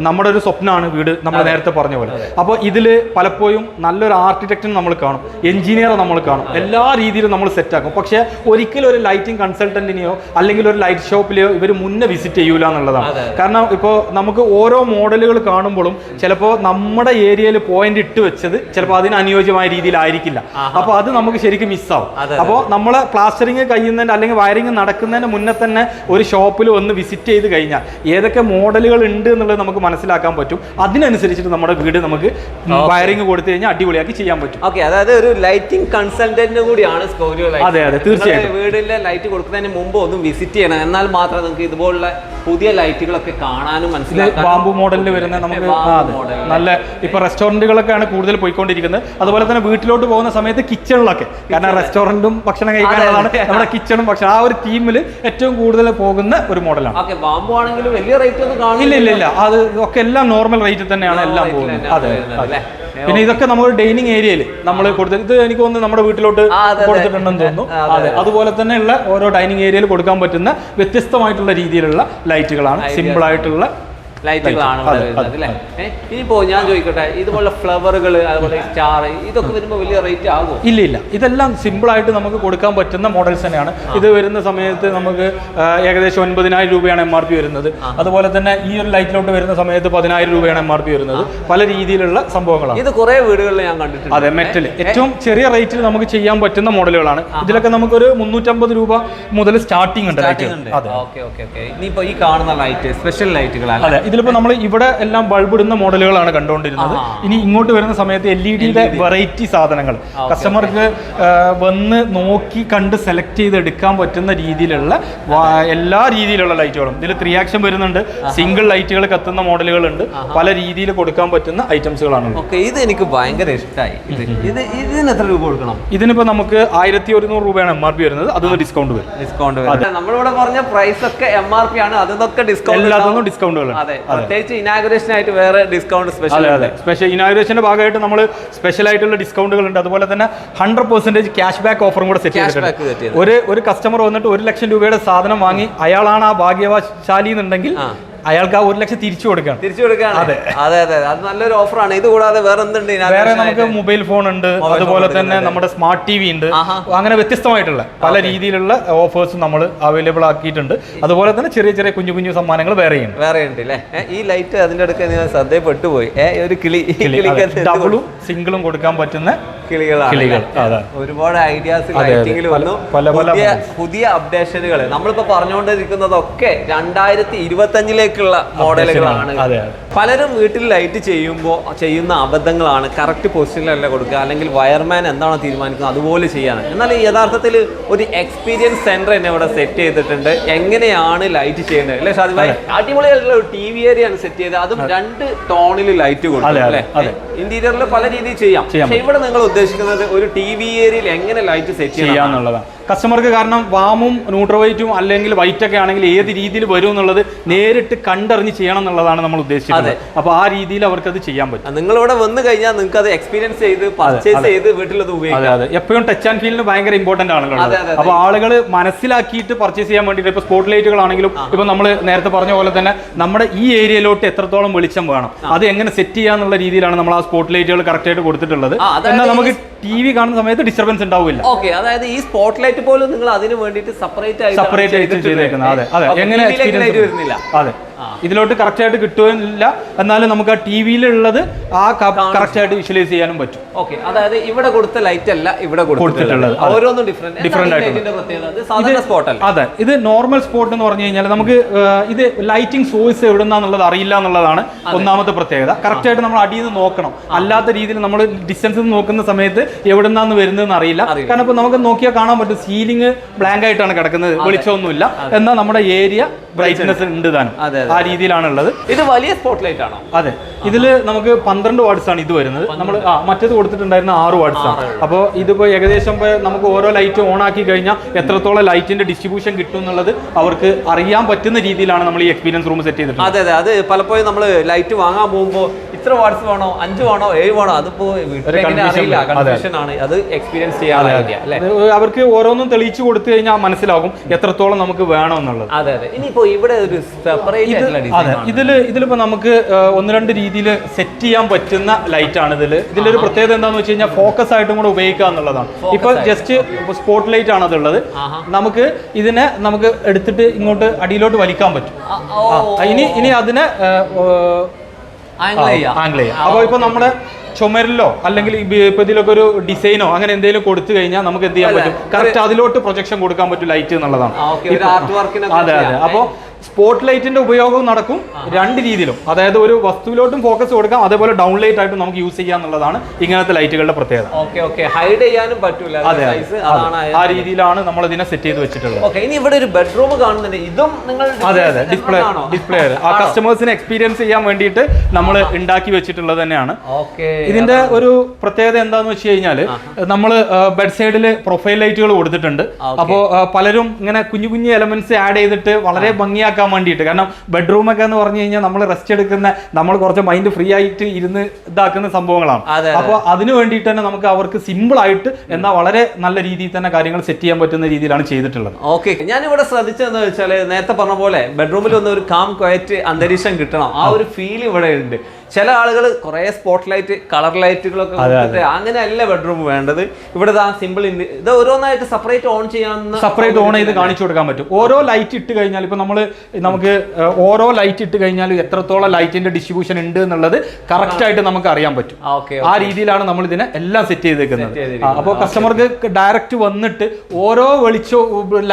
നമ്മുടെ ഒരു സ്വപ്നമാണ് വീട്, നമ്മൾ നേരത്തെ പറഞ്ഞ പോലെ. അപ്പോൾ ഇതിൽ പലപ്പോഴും നല്ലൊരു ആർക്കിടെക്റ്റിനെ നമ്മൾ കാണും, എഞ്ചിനീയറെ നമ്മൾ കാണും, എല്ലാ രീതിയിലും നമ്മൾ സെറ്റാക്കും. പക്ഷേ ഒരിക്കലും ഒരു ലൈറ്റിംഗ് കൺസൾട്ടന്റിനെയോ അല്ലെങ്കിൽ ഒരു ലൈറ്റ് ഷോപ്പിലെയോ ഇവർ മുന്നേ വിസിറ്റ് ചെയ്യൂല എന്നുള്ളതാണ്. കാരണം ഇപ്പോൾ നമുക്ക് ഓരോ മോഡലുകൾ കാണുമ്പോഴും ചിലപ്പോൾ നമ്മുടെ ഏരിയയിൽ പോയിന്റ് ഇട്ട് വെച്ചത് ചിലപ്പോൾ അതിന് അനുയോജ്യമായ രീതിയിലായിരിക്കില്ല. അപ്പൊ അത് നമുക്ക് ശരിക്കും മിസ്സാവും. അപ്പോൾ നമ്മളെ പ്ലാസ്റ്ററിങ് കഴിയുന്നതിന് അല്ലെങ്കിൽ വയറിങ് നടക്കുന്നതിന് മുന്നേ തന്നെ ഒരു ഷോപ്പിൽ ഒന്ന് വിസിറ്റ് ചെയ്ത് കഴിഞ്ഞാൽ ഏതൊക്കെ മോഡലുകൾ ഉണ്ട് എന്നുള്ളത് നമുക്ക് മനസ്സിലാക്കാൻ പറ്റും. അതിനനുസരിച്ചിട്ട് നമ്മുടെ വീട് നമുക്ക് വയറിങ് കൊടുത്തു കഴിഞ്ഞാൽ അടിപൊളിയാക്കി ചെയ്യാൻ പറ്റും. ഓക്കെ, അതായത് ഒരു ലൈറ്റിംഗ് കൺസൾട്ടന്റ് കൂടിയാണ് സ്കോരിയോ ലൈറ്റ്. അതെ അതെ, തീർച്ചയായും. വീടിലെ ലൈറ്റ് കൊടുക്കുന്നതിന് മുമ്പ് ഒന്ന് വിസിറ്റ് ചെയ്യണം, എന്നാൽ മാത്രമേ നിങ്ങൾക്ക് ഇതുപോലുള്ള പുതിയ ലൈറ്റുകളൊക്കെ കാണാനും മനസ്സിലാക്കാം. ബാമ്പു മോഡലിൽ വരുന്ന നമുക്ക് നല്ല ഇപ്പൊ റെസ്റ്റോറന്റുകളൊക്കെയാണ് കൂടുതൽ പോയിക്കൊണ്ടിരിക്കുന്നത്. അതുപോലെ തന്നെ വീട്ടിലോട്ട് പോകുന്ന സമയത്ത് കിച്ചണിലൊക്കെ, കാരണം റെസ്റ്റോറന്റും ഭക്ഷണം കഴിക്കാനുള്ളതാണ് നമ്മുടെ കിച്ചണും ഭക്ഷണം, ആ ഒരു തീമിൽ ഏറ്റവും കൂടുതൽ പോകുന്ന ഒരു മോഡലാണ്. ബാമ്പു ആണെങ്കിലും വലിയ റേറ്റ് ഒന്നും കാണില്ല. ഇല്ല, അത് ഒക്കെ എല്ലാം നോർമൽ റേറ്റിൽ തന്നെയാണ് എല്ലാം പോകുന്നത്. അതെ, പിന്നെ ഇതൊക്കെ നമ്മൾ ഡൈനിങ് ഏരിയയിൽ നമ്മൾ കൊടുത്തത്, ഇത് എനിക്ക് തോന്നുന്നു നമ്മുടെ വീട്ടിലോട്ട് കൊടുത്തിട്ടുണ്ടെന്ന് തോന്നുന്നു. അതെ, അതുപോലെ തന്നെയുള്ള ഓരോ ഡൈനിങ് ഏരിയയിൽ കൊടുക്കാൻ പറ്റുന്ന വ്യത്യസ്തമായിട്ടുള്ള രീതിയിലുള്ള ലൈറ്റുകളാണ്, സിമ്പിൾ ആയിട്ടുള്ള ലൈറ്റുകളാണ് ഇവിടെ വരുന്നത് അല്ലേ? ഇനിയിപ്പോ ഞാൻ ചോദിക്കട്ടെ, ഇതുപോലെ ഫ്ലവറുകൾ അതുപോലെ സ്റ്റാർ ഇതൊക്കെ വരുമ്പോൾ വലിയ റേറ്റ് ആകുമോ? ഇല്ല, ഇതെല്ലാം സിമ്പിൾ ആയിട്ട് നമുക്ക് കൊടുക്കാൻ പറ്റുന്ന മോഡൽസ് തന്നെയാണ്. ഇത് വരുന്ന സമയത്ത് നമുക്ക് ഏകദേശം 9,000 രൂപയാണ് MRP വരുന്നത്. അതുപോലെ തന്നെ ഈ ഒരു ലൈറ്റിലോട്ട് വരുന്ന സമയത്ത് 10,000 രൂപയാണ് MRP വരുന്നത്. പല രീതിയിലുള്ള സംഭവങ്ങളാണ്. ഇത് കുറെ വീടുകളിൽ ഞാൻ കണ്ടിട്ടുണ്ട്. അതെ, മെറ്റൽ ഏറ്റവും ചെറിയ റേറ്റിൽ നമുക്ക് ചെയ്യാൻ പറ്റുന്ന മോഡലുകളാണ്. ഇതിലൊക്കെ നമുക്കൊരു 350 രൂപ മുതൽ സ്റ്റാർട്ടിംഗ് ഉണ്ട്. ഇനിയിപ്പോ ഈ കാണുന്ന ലൈറ്റ് സ്പെഷ്യൽ ലൈറ്റുകളാണ്. അതെ, ഇതിലിപ്പോ നമ്മൾ ഇവിടെ എല്ലാം ബൾബ് ഇടുന്ന മോഡലുകളാണ് കണ്ടുകൊണ്ടിരുന്നത്. ഇനി ഇങ്ങോട്ട് വരുന്ന സമയത്ത് LED-യുടെ വെറൈറ്റി സാധനങ്ങൾ കസ്റ്റമർക്ക് വന്ന് നോക്കി കണ്ട് സെലക്ട് ചെയ്ത് എടുക്കാൻ പറ്റുന്ന രീതിയിലുള്ള എല്ലാ രീതിയിലുള്ള ലൈറ്റുകളും ഇതിൽ 3 ആക്ഷൻ വരുന്നുണ്ട്. സിംഗിൾ ലൈറ്റുകൾ കത്തുന്ന മോഡലുകളുണ്ട്. പല രീതിയിൽ കൊടുക്കാൻ പറ്റുന്ന ഐറ്റംസുകളാണ്. ഇത് എനിക്ക് ഭയങ്കര ഇഷ്ടമായി. ഇതിന് എത്ര രൂപ കൊടുക്കണം? ഇതിനിപ്പോ നമുക്ക് 1100 രൂപയാണ് MRP വരുന്നത്. അതൊന്ന് ഡിസ്കൗണ്ട് വരും. നമ്മളിവിടെ പറഞ്ഞ പ്രൈസ് ഒക്കെ MRP ആണ്. അതൊക്കെ എല്ലാത്തിനും ഡിസ്കൗണ്ടുകളുണ്ട്. പ്രത്യേകിച്ച് ഇനാഗുറേഷൻ ആയിട്ട് വേറെ ഡിസ്കൗണ്ട് സ്പെഷ്യൽ ഇനാഗുറേഷന്റെ ഭാഗമായിട്ട് നമ്മൾ സ്പെഷ്യൽ ആയിട്ടുള്ള ഡിസ്കൗണ്ടുകൾ ഉണ്ട്. അതുപോലെ തന്നെ 100% ക്യാഷ് ബാക്ക് ഓഫറും കൂടെ സെറ്റ് ചെയ്തിട്ടുണ്ട്. ഒരു കസ്റ്റമർ വന്നിട്ട് 1 ലക്ഷം രൂപയുടെ സാധനം വാങ്ങി അയാളാണ് ആ ഭാഗ്യശാലി എന്നുണ്ടെങ്കിൽ അയാൾക്ക് ആ 1 ലക്ഷം തിരിച്ചു കൊടുക്കണം. അതെ, അത് നല്ലൊരു ഓഫറാണ്. ഇത് കൂടാതെ വേറെ എന്തുണ്ട്? വേറെ നമുക്ക് മൊബൈൽ ഫോൺ ഉണ്ട്, അതുപോലെ തന്നെ നമ്മുടെ സ്മാർട്ട് TV ഉണ്ട്. അങ്ങനെ വ്യത്യസ്തമായിട്ടുള്ള പല രീതിയിലുള്ള ഓഫേഴ്സ് നമ്മൾ അവൈലബിൾ ആക്കിയിട്ടുണ്ട്. അതുപോലെ തന്നെ ചെറിയ ചെറിയ കുഞ്ഞു സമ്മാനങ്ങൾ വേറെ ഉണ്ട് അല്ലേ? ഈ ലൈറ്റ് അതിന്റെ അടുത്ത് ഞാൻ ശ്രദ്ധപ്പെട്ടു പോയി. ഒരു ഡബിളും സിംഗിളും കൊടുക്കാൻ പറ്റുന്ന കിളികൾ. ഒരുപാട് ഐഡിയാസ് ലൈറ്റിംഗിൽ വന്നു. പുതിയ അപ്ഡേഷനുകൾ നമ്മളിപ്പോ പറഞ്ഞുകൊണ്ടിരിക്കുന്നതൊക്കെ 2025 മോഡലുകളാണ്. പലരും വീട്ടിൽ ലൈറ്റ് ചെയ്യുമ്പോൾ ചെയ്യുന്ന അബദ്ധങ്ങളാണ്. കറക്റ്റ് പൊസിഷനിലല്ല കൊടുക്കുക, അല്ലെങ്കിൽ വയർമാൻ എന്താണോ തീരുമാനിക്കുന്നത് അതുപോലെ ചെയ്യാണ്. എന്നാൽ യഥാർത്ഥത്തിൽ ഒരു എക്സ്പീരിയൻസ് സെന്റർ തന്നെ ഇവിടെ സെറ്റ് ചെയ്തിട്ടുണ്ട്. എങ്ങനെയാണ് ലൈറ്റ് ചെയ്യുന്നത് അല്ലെ ഷാദി ഭായ്? അടിപൊളിയായിട്ടുള്ള ഒരു TV ഏരിയയാണ് സെറ്റ് ചെയ്തത്. അതും 2 ടോണിൽ ലൈറ്റ് കൊടുക്കും അല്ലെ? ഇന്റീരിയറിൽ പല രീതിയിൽ ചെയ്യാം. പക്ഷെ ഇവിടെ നിങ്ങൾ ഉദ്ദേശിക്കുന്നത് ഒരു TV ഏരിയയിൽ എങ്ങനെ ലൈറ്റ് സെറ്റ് ചെയ്യാന്നുള്ളതാണ്. കസ്റ്റമർക്ക് കാരണം വാമും ന്യൂട്രൽ വൈറ്റും അല്ലെങ്കിൽ വൈറ്റ് ഒക്കെ ആണെങ്കിൽ ഏത് രീതിയിൽ വരും എന്നുള്ളത് നേരിട്ട് കണ്ടറിഞ്ഞ് ചെയ്യണം എന്നുള്ളതാണ് നമ്മൾ ഉദ്ദേശിച്ചത്. അപ്പൊ ആ രീതിയിൽ അവർക്ക് അത് ചെയ്യാൻ പറ്റും. നിങ്ങൾ ഇവിടെ വന്നു കഴിഞ്ഞാൽ നിങ്ങൾക്ക് അത് എക്സ്പീരിയൻസ് ചെയ്ത് പർച്ചേസ് ചെയ്ത് വീട്ടിൽ അത് ഉപയോഗിക്കാം. അതെ, എപ്പോഴും ടച്ച് ആൻഡ് ഫീലിന് ഭയങ്കര ഇമ്പോർട്ടന്റ് ആണല്ലോ. അപ്പൊ ആളുകൾ മനസ്സിലാക്കിയിട്ട് പർച്ചേസ് ചെയ്യാൻ വേണ്ടിയിട്ട് ഇപ്പൊ സ്പോട്ട് ലൈറ്റുകളാണെങ്കിലും ഇപ്പൊ നമ്മൾ നേരത്തെ പറഞ്ഞ പോലെ തന്നെ നമ്മുടെ ഈ ഏരിയയിലോട്ട് എത്രത്തോളം വെളിച്ചം വേണം, അത് എങ്ങനെ സെറ്റ് ചെയ്യാന്നുള്ള രീതിയിലാണ് നമ്മൾ ആ സ്പോട്ട് ലൈറ്റുകൾ കറക്റ്റ് ആയിട്ട് കൊടുത്തിട്ടുള്ളത്. എന്നാൽ നമുക്ക് TV കാണുന്ന സമയത്ത് ഡിസ്റ്റർബൻസ് ഉണ്ടാവില്ല. അതായത് ഈ സ്പോട്ട് ലൈറ്റ് പോലും നിങ്ങൾ അതിന് വേണ്ടിയിട്ട് സെപ്പറേറ്റ് ആയിട്ട് ചെയ്തേക്കുന്നത്. അതെ, എങ്ങനെ എക്സ്പീരിയൻസ് വരുന്നില്ല. അതെ, ഇതിലോട്ട് കറക്റ്റ് ആയിട്ട് കിട്ടുകയില്ല. എന്നാലും നമുക്ക് ആ TV-ലുള്ളത് ആ കറക്റ്റ് ആയിട്ട് വിഷ്വലൈസ് ചെയ്യാനും പറ്റും. അതായത് ഇവിടെ കൊടുത്ത ലൈറ്റ് അല്ല ഇവിടെ കൊടുത്തിട്ടുള്ളത്. ഓരോന്നും ഡിഫറെന്റ് ആയിട്ട്. അതെ, ഇത് നോർമൽ സ്പോട്ട് എന്ന് പറഞ്ഞു കഴിഞ്ഞാൽ നമുക്ക് ഇത് ലൈറ്റിംഗ് സോഴ്സ് എവിടുന്നാന്നുള്ളത് അറിയില്ല എന്നുള്ളതാണ് ഒന്നാമത്തെ പ്രത്യേകത. കറക്റ്റ് ആയിട്ട് നമ്മൾ അടിയിൽ നിന്ന് നോക്കണം. അല്ലാത്ത രീതിയിൽ നമ്മൾ ഡിസ്റ്റൻസിൽ നോക്കുന്ന സമയത്ത് എവിടുന്നാന്ന് വരുന്നതെന്ന് അറിയില്ല. കാരണം ഇപ്പൊ നമുക്ക് നോക്കിയാൽ കാണാൻ പറ്റും സീലിംഗ് ബ്ലാങ്ക് ആയിട്ടാണ് കിടക്കുന്നത്, വെളിച്ചമൊന്നുമില്ല. എന്നാൽ നമ്മുടെ ഏരിയ ബ്രൈറ്റ്നെസ് ഉണ്ട് താനും. ആ രീതിയിലാണുള്ളത്. ഇത് വലിയ സ്പോട്ട് ലൈറ്റ് ആണോ? അതെ, ഇതില് നമുക്ക് 12 വാട്ട്സ് ആണ് ഇത് വരുന്നത്. നമ്മൾ മറ്റേത് കൊടുത്തിട്ടുണ്ടായിരുന്ന 6 വാട്ട്സ് ആണ്. അപ്പോൾ ഇതിപ്പോ ഏകദേശം നമുക്ക് ഓരോ ലൈറ്റ് ഓൺ ആക്കി കഴിഞ്ഞാൽ എത്രത്തോളം ലൈറ്റിന്റെ ഡിസ്ട്രിബ്യൂഷൻ കിട്ടും എന്നുള്ളത് അവർക്ക് അറിയാൻ പറ്റുന്ന രീതിയിലാണ് നമ്മൾ ഈ എക്സ്പീരിയൻസ് റൂം സെറ്റ് ചെയ്തിട്ടുണ്ട്. അതെ, അത് പലപ്പോഴും നമ്മൾ ലൈറ്റ് വാങ്ങാൻ പോകുമ്പോൾ ഇത്ര വാട്ട്സ് വേണോ, 5 വേണോ, 7 വേണോ, അതിപ്പോ കൺഫ്യൂഷൻ ആണ്. അത് എക്സ്പീരിയൻസ് ചെയ്യാൻ അവർക്ക് ഓരോന്നും തെളിയിച്ചു കൊടുത്തു കഴിഞ്ഞാൽ മനസ്സിലാകും എത്രത്തോളം നമുക്ക് വേണം എന്നുള്ളത്. അതെ, ഇനിയിപ്പോ ഇവിടെ ഒരു ഇതിലിപ്പോ നമുക്ക് 1-2 രീതിയിൽ സെറ്റ് ചെയ്യാൻ പറ്റുന്ന ലൈറ്റ് ആണ്. ഇതിലൊരു പ്രത്യേകത എന്താണെന്ന് വെച്ച് കഴിഞ്ഞാൽ ഫോക്കസ് ആയിട്ടും കൂടെ ഉപയോഗിക്കുക എന്നുള്ളതാണ്. ഇപ്പൊ ജസ്റ്റ് സ്പോട്ട് ലൈറ്റ് ആണ് അതുള്ളത്. നമുക്ക് ഇതിനെ നമുക്ക് എടുത്തിട്ട് ഇങ്ങോട്ട് അടിയിലോട്ട് വലിക്കാൻ പറ്റും. ഇനി അതിനെ ആംഗിൾ ചെയ്യാം. അപ്പോൾ ഇപ്പൊ നമ്മുടെ ചുമരിലോ അല്ലെങ്കിൽ ഇപ്പൊ ഇതിലൊക്കെ ഒരു ഡിസൈനോ അങ്ങനെ എന്തെങ്കിലും കൊടുത്തു കഴിഞ്ഞാൽ നമുക്ക് എന്ത് ചെയ്യാൻ പറ്റും? കറക്റ്റ് അതിലോട്ട് പ്രൊജക്ഷൻ കൊടുക്കാൻ പറ്റും ലൈറ്റ് എന്നുള്ളതാണ്. അതെ, അപ്പോ സ്പോട്ട് ലൈറ്റിന്റെ ഉപയോഗവും നടക്കും 2 രീതിയിലും. അതായത് ഒരു വസ്തുവിലോട്ടും ഫോക്കസ് കൊടുക്കാം, അതേപോലെ ഡൗൺ ലൈറ്റ് ആയിട്ട് നമുക്ക് യൂസ് ചെയ്യാം എന്നുള്ളതാണ് ഇങ്ങനത്തെ ലൈറ്റുകളുടെ പ്രത്യേകത. ഹൈഡ് ചെയ്യാനും പറ്റൂല. ആ രീതിയിലാണ് നമ്മൾ ഇതിനെ സെറ്റ് ചെയ്ത് വെച്ചിട്ടുള്ളത്. ഇനി ഇവിടെ ഒരു ബെഡ്റൂം കാണുന്നുണ്ട്. ഇതും നിങ്ങൾ ഡിസ്പ്ലേ ആ കസ്റ്റമേഴ്സിന് എക്സ്പീരിയൻസ് ചെയ്യാൻ വേണ്ടിയിട്ട് നമ്മൾ ഉണ്ടാക്കി വെച്ചിട്ടുള്ളത് തന്നെയാണ്. ഇതിന്റെ ഒരു പ്രത്യേകത എന്താന്ന് വെച്ച് കഴിഞ്ഞാൽ നമ്മൾ ബെഡ് സൈഡിൽ പ്രൊഫൈൽ ലൈറ്റുകൾ കൊടുത്തിട്ടുണ്ട്. അപ്പോൾ പലരും ഇങ്ങനെ കുഞ്ഞു എലമെന്റ്സ് ആഡ് ചെയ്തിട്ട് വളരെ ഭംഗിയായി ഭംഗിയാക്കാൻ വേണ്ടിയിട്ട്. കാരണം ബെഡ്റൂം ഒക്കെ എന്ന് പറഞ്ഞു കഴിഞ്ഞാൽ നമ്മൾ റെസ്റ്റ് എടുക്കുന്ന, നമ്മൾ കുറച്ച് മൈൻഡ് ഫ്രീ ആയിട്ട് ഇരുന്ന് ഇതാക്കുന്ന സംഭവങ്ങളാണ്. അപ്പോൾ അതിന് വേണ്ടിയിട്ട് തന്നെ നമുക്ക് അവർക്ക് സിമ്പിൾ ആയിട്ട് എന്നാൽ വളരെ നല്ല രീതിയിൽ തന്നെ കാര്യങ്ങൾ സെറ്റ് ചെയ്യാൻ പറ്റുന്ന രീതിയിലാണ് ചെയ്തിട്ടുള്ളത്. ഓക്കെ, ഞാനിവിടെ ശ്രദ്ധിച്ചതെന്ന് വെച്ചാൽ നേരത്തെ പറഞ്ഞ പോലെ ബെഡ്റൂമിൽ ഒന്ന് ഒരു കാം ക്വയറ്റ് അന്തരീക്ഷം കിട്ടണം, ആ ഒരു ഫീൽ ഇവിടെ ഉണ്ട്. ചില ആളുകൾ കുറെ സ്പോട്ട് ലൈറ്റ്, കളർ ലൈറ്റുകളൊക്കെ കൊടുത്തിട്ട് അങ്ങനെയല്ല ബെഡ്റൂം വേണ്ടത്. ഇവിടെ സിമ്പിൾ ഇത് ഓരോന്നായിട്ട് സെപ്പറേറ്റ് ഓൺ ചെയ്യാവുന്ന, സെപ്പറേറ്റ് ഓൺ ചെയ്ത് കാണിച്ചു കൊടുക്കാൻ പറ്റും. ഓരോ ലൈറ്റ് ഇട്ട് കഴിഞ്ഞാൽ ഇപ്പൊ നമുക്ക് ഓരോ ലൈറ്റ് ഇട്ട് കഴിഞ്ഞാൽ എത്രത്തോളം ലൈറ്റിന്റെ ഡിസ്ട്രിബ്യൂഷൻ ഉണ്ട് എന്നുള്ളത് കറക്റ്റ് ആയിട്ട് നമുക്ക് അറിയാൻ പറ്റും. ആ രീതിയിലാണ് നമ്മൾ ഇതിനെ എല്ലാം സെറ്റ് ചെയ്തേക്കുന്നത്. അപ്പോൾ കസ്റ്റമർക്ക് ഡയറക്റ്റ് വന്നിട്ട് ഓരോ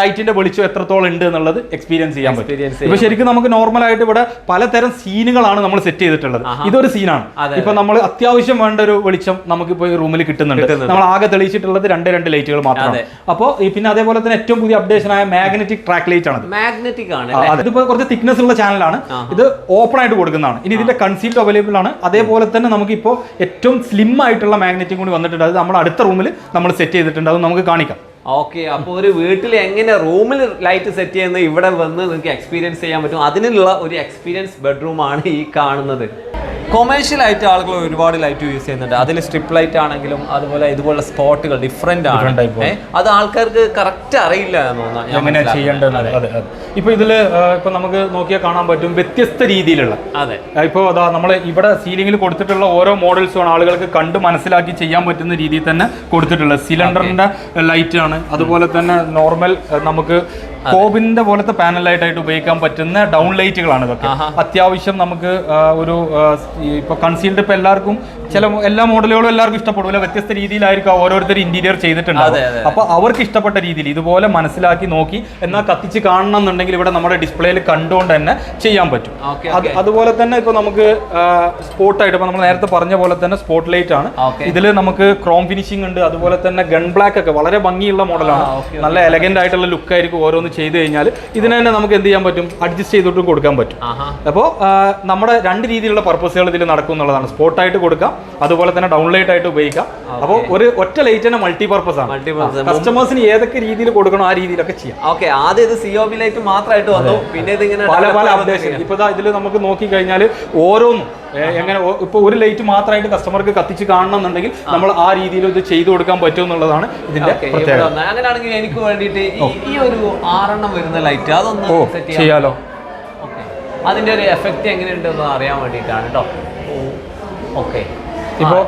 ലൈറ്റിന്റെ വെളിച്ചം എത്രത്തോളം ഉണ്ട് എന്നുള്ളത് എക്സ്പീരിയൻസ് ചെയ്യാൻ പറ്റും. ഇപ്പൊ ശരിക്കും നമുക്ക് നോർമൽ ആയിട്ട് ഇവിടെ പലതരം സീനുകളാണ് നമ്മൾ സെറ്റ് ചെയ്തിട്ടുള്ളത്. ഇതൊരു സീനാണ്. ഇപ്പൊ നമ്മൾ അത്യാവശ്യം വേണ്ട ഒരു വെളിച്ചം നമുക്ക് ഇപ്പൊ റൂമിൽ കിട്ടുന്നുണ്ട്. നമ്മൾ ആകെ തെളിയിച്ചിട്ടുള്ളത് രണ്ട് ലൈറ്റുകൾ മാത്രമാണ്. അപ്പോൾ പിന്നെ അതേപോലെ തന്നെ ഏറ്റവും പുതിയ അപ്ഡേഷൻ ആയ മാഗ്നറ്റിക് ട്രാക്ക് ലൈറ്റ് ആണ്. മാഗ്നറ്റിക് ആണ്. ഇതിപ്പോ കുറച്ച് തിക്നെസ് ഉള്ള ചാനലാണ്. ഇത് ഓപ്പൺ ആയിട്ട് കൊടുക്കുന്നതാണ്. ഇനി ഇതിന്റെ കൺസീൽഡ് അവൈലബിൾ ആണ്. അതേപോലെ തന്നെ നമുക്ക് ഇപ്പോൾ ഏറ്റവും സ്ലിം ആയിട്ടുള്ള മാഗ്നറ്റിക് കൂടി വന്നിട്ടുണ്ട്. അത് നമ്മൾ അടുത്ത റൂമിൽ നമ്മൾ സെറ്റ് ചെയ്തിട്ടുണ്ട്. അത് നമുക്ക് കാണിക്കാം. ഓക്കെ, അപ്പോൾ ഒരു വീട്ടിൽ എങ്ങനെ റൂമിൽ ലൈറ്റ് സെറ്റ് ചെയ്യുന്നത് ഇവിടെ വന്ന് നിങ്ങൾക്ക് എക്സ്പീരിയൻസ് ചെയ്യാൻ പറ്റും. അതിനുള്ള ഒരു എക്സ്പീരിയൻസ് ബെഡ്റൂമാണ് ഈ കാണുന്നത്. കൊമേഴ്ഷ്യൽ ആയിട്ട് ആളുകൾ ഒരുപാട് ലൈറ്റ് യൂസ് ചെയ്യുന്നുണ്ട്. അതിൽ സ്ട്രിപ്പ് ലൈറ്റ് ആണെങ്കിലും അതുപോലെ ഇതുപോലുള്ള സ്പോട്ടുകൾ ഡിഫറെന്റ് ആണ്. അത് ആൾക്കാർക്ക് കറക്റ്റ് അറിയില്ല എങ്ങനെ ചെയ്യേണ്ടത്. ഇപ്പൊ ഇതില് ഇപ്പൊ നമുക്ക് നോക്കിയാൽ കാണാൻ പറ്റും വ്യത്യസ്ത രീതിയിലുള്ള. അതെ, ഇപ്പോൾ അതാ നമ്മൾ ഇവിടെ സീലിംഗിൽ കൊടുത്തിട്ടുള്ള ഓരോ മോഡൽസും ആണ് ആളുകൾക്ക് കണ്ട് മനസ്സിലാക്കി ചെയ്യാൻ പറ്റുന്ന രീതിയിൽ തന്നെ കൊടുത്തിട്ടുള്ളത്. സിലിണ്ടറിന്റെ ലൈറ്റ് ആണ്, അതുപോലെ തന്നെ നോർമൽ നമുക്ക് കോബിന്റെ പോലത്തെ പാനൽ ലൈറ്റായിട്ട് ഉപയോഗിക്കാൻ പറ്റുന്ന ഡൗൺ ലൈറ്റുകളാണ് ഇതൊക്കെ. അത്യാവശ്യം നമുക്ക് ഒരു ഇപ്പൊ കൺസീൽഡ് ഇപ്പൊ എല്ലാവർക്കും എല്ലാ മോഡലുകളും എല്ലാവർക്കും ഇഷ്ടപ്പെടില്ല. വ്യത്യസ്ത രീതിയിലായിരിക്കും ഓരോരുത്തർ ഇന്റീരിയർ ചെയ്തിട്ടുണ്ട്. അപ്പൊ അവർക്ക് ഇഷ്ടപ്പെട്ട രീതിയിൽ ഇതുപോലെ മനസ്സിലാക്കി നോക്കി എന്നാൽ കത്തിച്ച് കാണണം എന്നുണ്ടെങ്കിൽ ഇവിടെ നമ്മുടെ ഡിസ്പ്ലേയിൽ കണ്ടുകൊണ്ട് തന്നെ ചെയ്യാൻ പറ്റും. അതുപോലെ തന്നെ ഇപ്പൊ നമുക്ക് സ്പോട്ടായിട്ട് ഇപ്പൊ നമ്മൾ നേരത്തെ പറഞ്ഞ പോലെ തന്നെ സ്പോട്ട് ലൈറ്റ് ആണ്. ഇതിൽ നമുക്ക് ക്രോം ഫിനിഷിംഗ് ഉണ്ട്. അതുപോലെ തന്നെ ഗൺ ബ്ലാക്ക് ഒക്കെ വളരെ ഭംഗിയുള്ള മോഡലാണ്. നല്ല എലഗന്റ് ആയിട്ടുള്ള ലുക്ക് ആയിരിക്കും ഓരോന്ന് ചെയ്ത് കഴിഞ്ഞാൽ. ഇതിനെ തന്നെ നമുക്ക് എന്ത് ചെയ്യാൻ പറ്റും, അഡ്ജസ്റ്റ് ചെയ്തിട്ടും കൊടുക്കാൻ പറ്റും. അപ്പോൾ നമ്മുടെ രണ്ട് രീതിയിലുള്ള പർപ്പസുകൾ ഇതിൽ നടക്കും എന്നുള്ളതാണ്. സ്പോട്ടായിട്ട് കൊടുക്കാം, അതുപോലെ തന്നെ ഡൗൺ ലൈറ്റ് ആയിട്ട് ഉപയോഗിക്കാം. അപ്പോൾ ഒരു ഒറ്റ ലൈറ്റ് തന്നെ മൾട്ടി പർപ്പസ് ആണ്. കസ്റ്റമേഴ്സിന് ഏതൊക്കെ രീതിയിൽ കൊടുക്കണോ ആ രീതിയിലൊക്കെ ചെയ്യാം. ഓക്കെ, ആദ്യം ഇത് COB ലൈറ്റ് മാത്രമായിട്ട് വന്നു, പിന്നെ ഇതിങ്ങനെ പല അപ്ഡേഷൻ. ഇപ്പൊ ഇതിൽ നമുക്ക് നോക്കി കഴിഞ്ഞാൽ ഓരോന്നും എങ്ങനെ ഇപ്പൊ ഒരു ലൈറ്റ് മാത്രമായിട്ട് കസ്റ്റമർക്ക് കത്തിച്ച് കാണണം എന്നുണ്ടെങ്കിൽ നമ്മൾ ആ രീതിയിൽ ഇത് ചെയ്തു കൊടുക്കാൻ പറ്റും എന്നുള്ളതാണ് ഇതിന്റെ പ്രത്യേകത. അങ്ങനെയാണെങ്കിൽ എനിക്ക് വേണ്ടിയിട്ട് ഈ ഒരു 6 എണ്ണം വരുന്ന ലൈറ്റ് അതൊന്ന് സെറ്റ് ചെയ്യാലോ. അതിന്റെ ഒരു എഫക്റ്റ് എങ്ങനെയുണ്ടെന്ന് അറിയാൻ വേണ്ടിയിട്ടാണ് കേട്ടോ. ഓക്കെ, ഇപ്പോ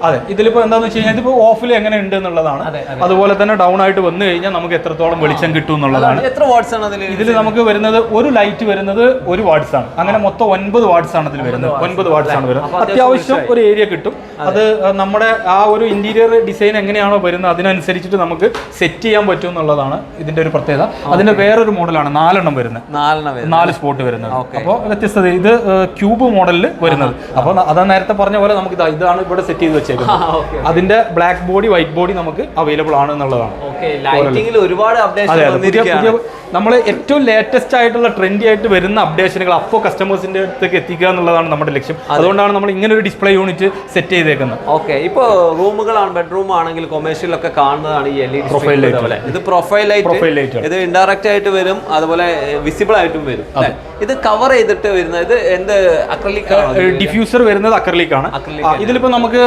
അതെ, ഇതിലിപ്പോ എന്താന്ന് വെച്ച് കഴിഞ്ഞാൽ ഇതിപ്പോ ഓഫിൽ എങ്ങനെ ഉണ്ട് എന്നുള്ളതാണ്. അതുപോലെ തന്നെ ഡൗൺ ആയിട്ട് വന്നു കഴിഞ്ഞാൽ നമുക്ക് എത്രത്തോളം വെളിച്ചം കിട്ടും എന്നുള്ളതാണ്. എത്ര വാട്ട്സ് ആണ് ഇതിൽ നമുക്ക് വരുന്നത്? ഒരു ലൈറ്റ് വരുന്നത് 1 വാട്ട്സ് ആണ്. അങ്ങനെ മൊത്തം 9 വാട്ട്സ് ആണ് ഇതിൽ വരുന്നത്. 9 വാട്ട്സ് ആണ് വരുന്നത്. അത്യാവശ്യം ഒരു ഏരിയ കിട്ടും. അത് നമ്മുടെ ആ ഒരു ഇന്റീരിയർ ഡിസൈൻ എങ്ങനെയാണോ വരുന്നത് അതിനനുസരിച്ചിട്ട് നമുക്ക് സെറ്റ് ചെയ്യാൻ പറ്റും എന്നുള്ളതാണ് ഇതിന്റെ ഒരു പ്രത്യേകത. അതിന്റെ വേറൊരു മോഡലാണ് 4 എണ്ണം വരുന്നത്, 4 സ്പോട്ട് വരുന്നത്. അപ്പോൾ വ്യത്യസ്തത. ഇത് ക്യൂബ് മോഡലിൽ വരുന്നത്. അപ്പോൾ അതാ നേരത്തെ പറഞ്ഞ പോലെ നമുക്ക് ഇതാണ് ഇവിടെ സെറ്റ് ചെയ്ത് വെച്ചേക്കുന്നത്. അതിന്റെ ബ്ലാക്ക് ബോഡി വൈറ്റ് ബോഡി നമുക്ക് അവൈലബിൾ ആണ് എന്നുള്ളതാണ്. നമ്മൾ ഏറ്റവും ലേറ്റസ്റ്റ് ആയിട്ടുള്ള ട്രെൻഡി ആയിട്ട് വരുന്ന അപ്ഡേഷനുകൾ അപ്പോൾ കസ്റ്റമേഴ്സിന്റെ അടുത്തേക്ക് എത്തിക്കുക എന്നുള്ളതാണ് നമ്മുടെ ലക്ഷ്യം. അതുകൊണ്ടാണ് നമ്മൾ ഇങ്ങനെ ഒരു ഡിസ്പ്ലേ യൂണിറ്റ് സെറ്റ് ചെയ്തേക്കുന്നത്. ഓക്കെ, ഇപ്പോൾ റൂമുകളാണ്, ബെഡ്റൂം ആണെങ്കിൽ കൊമേഴ്ഷ്യലൊക്കെ കാണുന്നതാണ് ഈ LED പ്രൊഫൈൽ ലൈറ്റ്. ഇത് പ്രൊഫൈൽ ലൈറ്റ്, ഇത് ഇൻഡയറക്റ്റ് ആയിട്ട് വരും, അതുപോലെ വിസിബിൾ ആയിട്ടും വരും. ഇത് കവർ ചെയ്തിട്ട് വരുന്നത് ഇത് എന്ത് അക്രലിക് ഡിഫ്യൂസർ വരുന്നത് അക്രലിക് ആണ്. ഇതിലിപ്പോ നമുക്ക്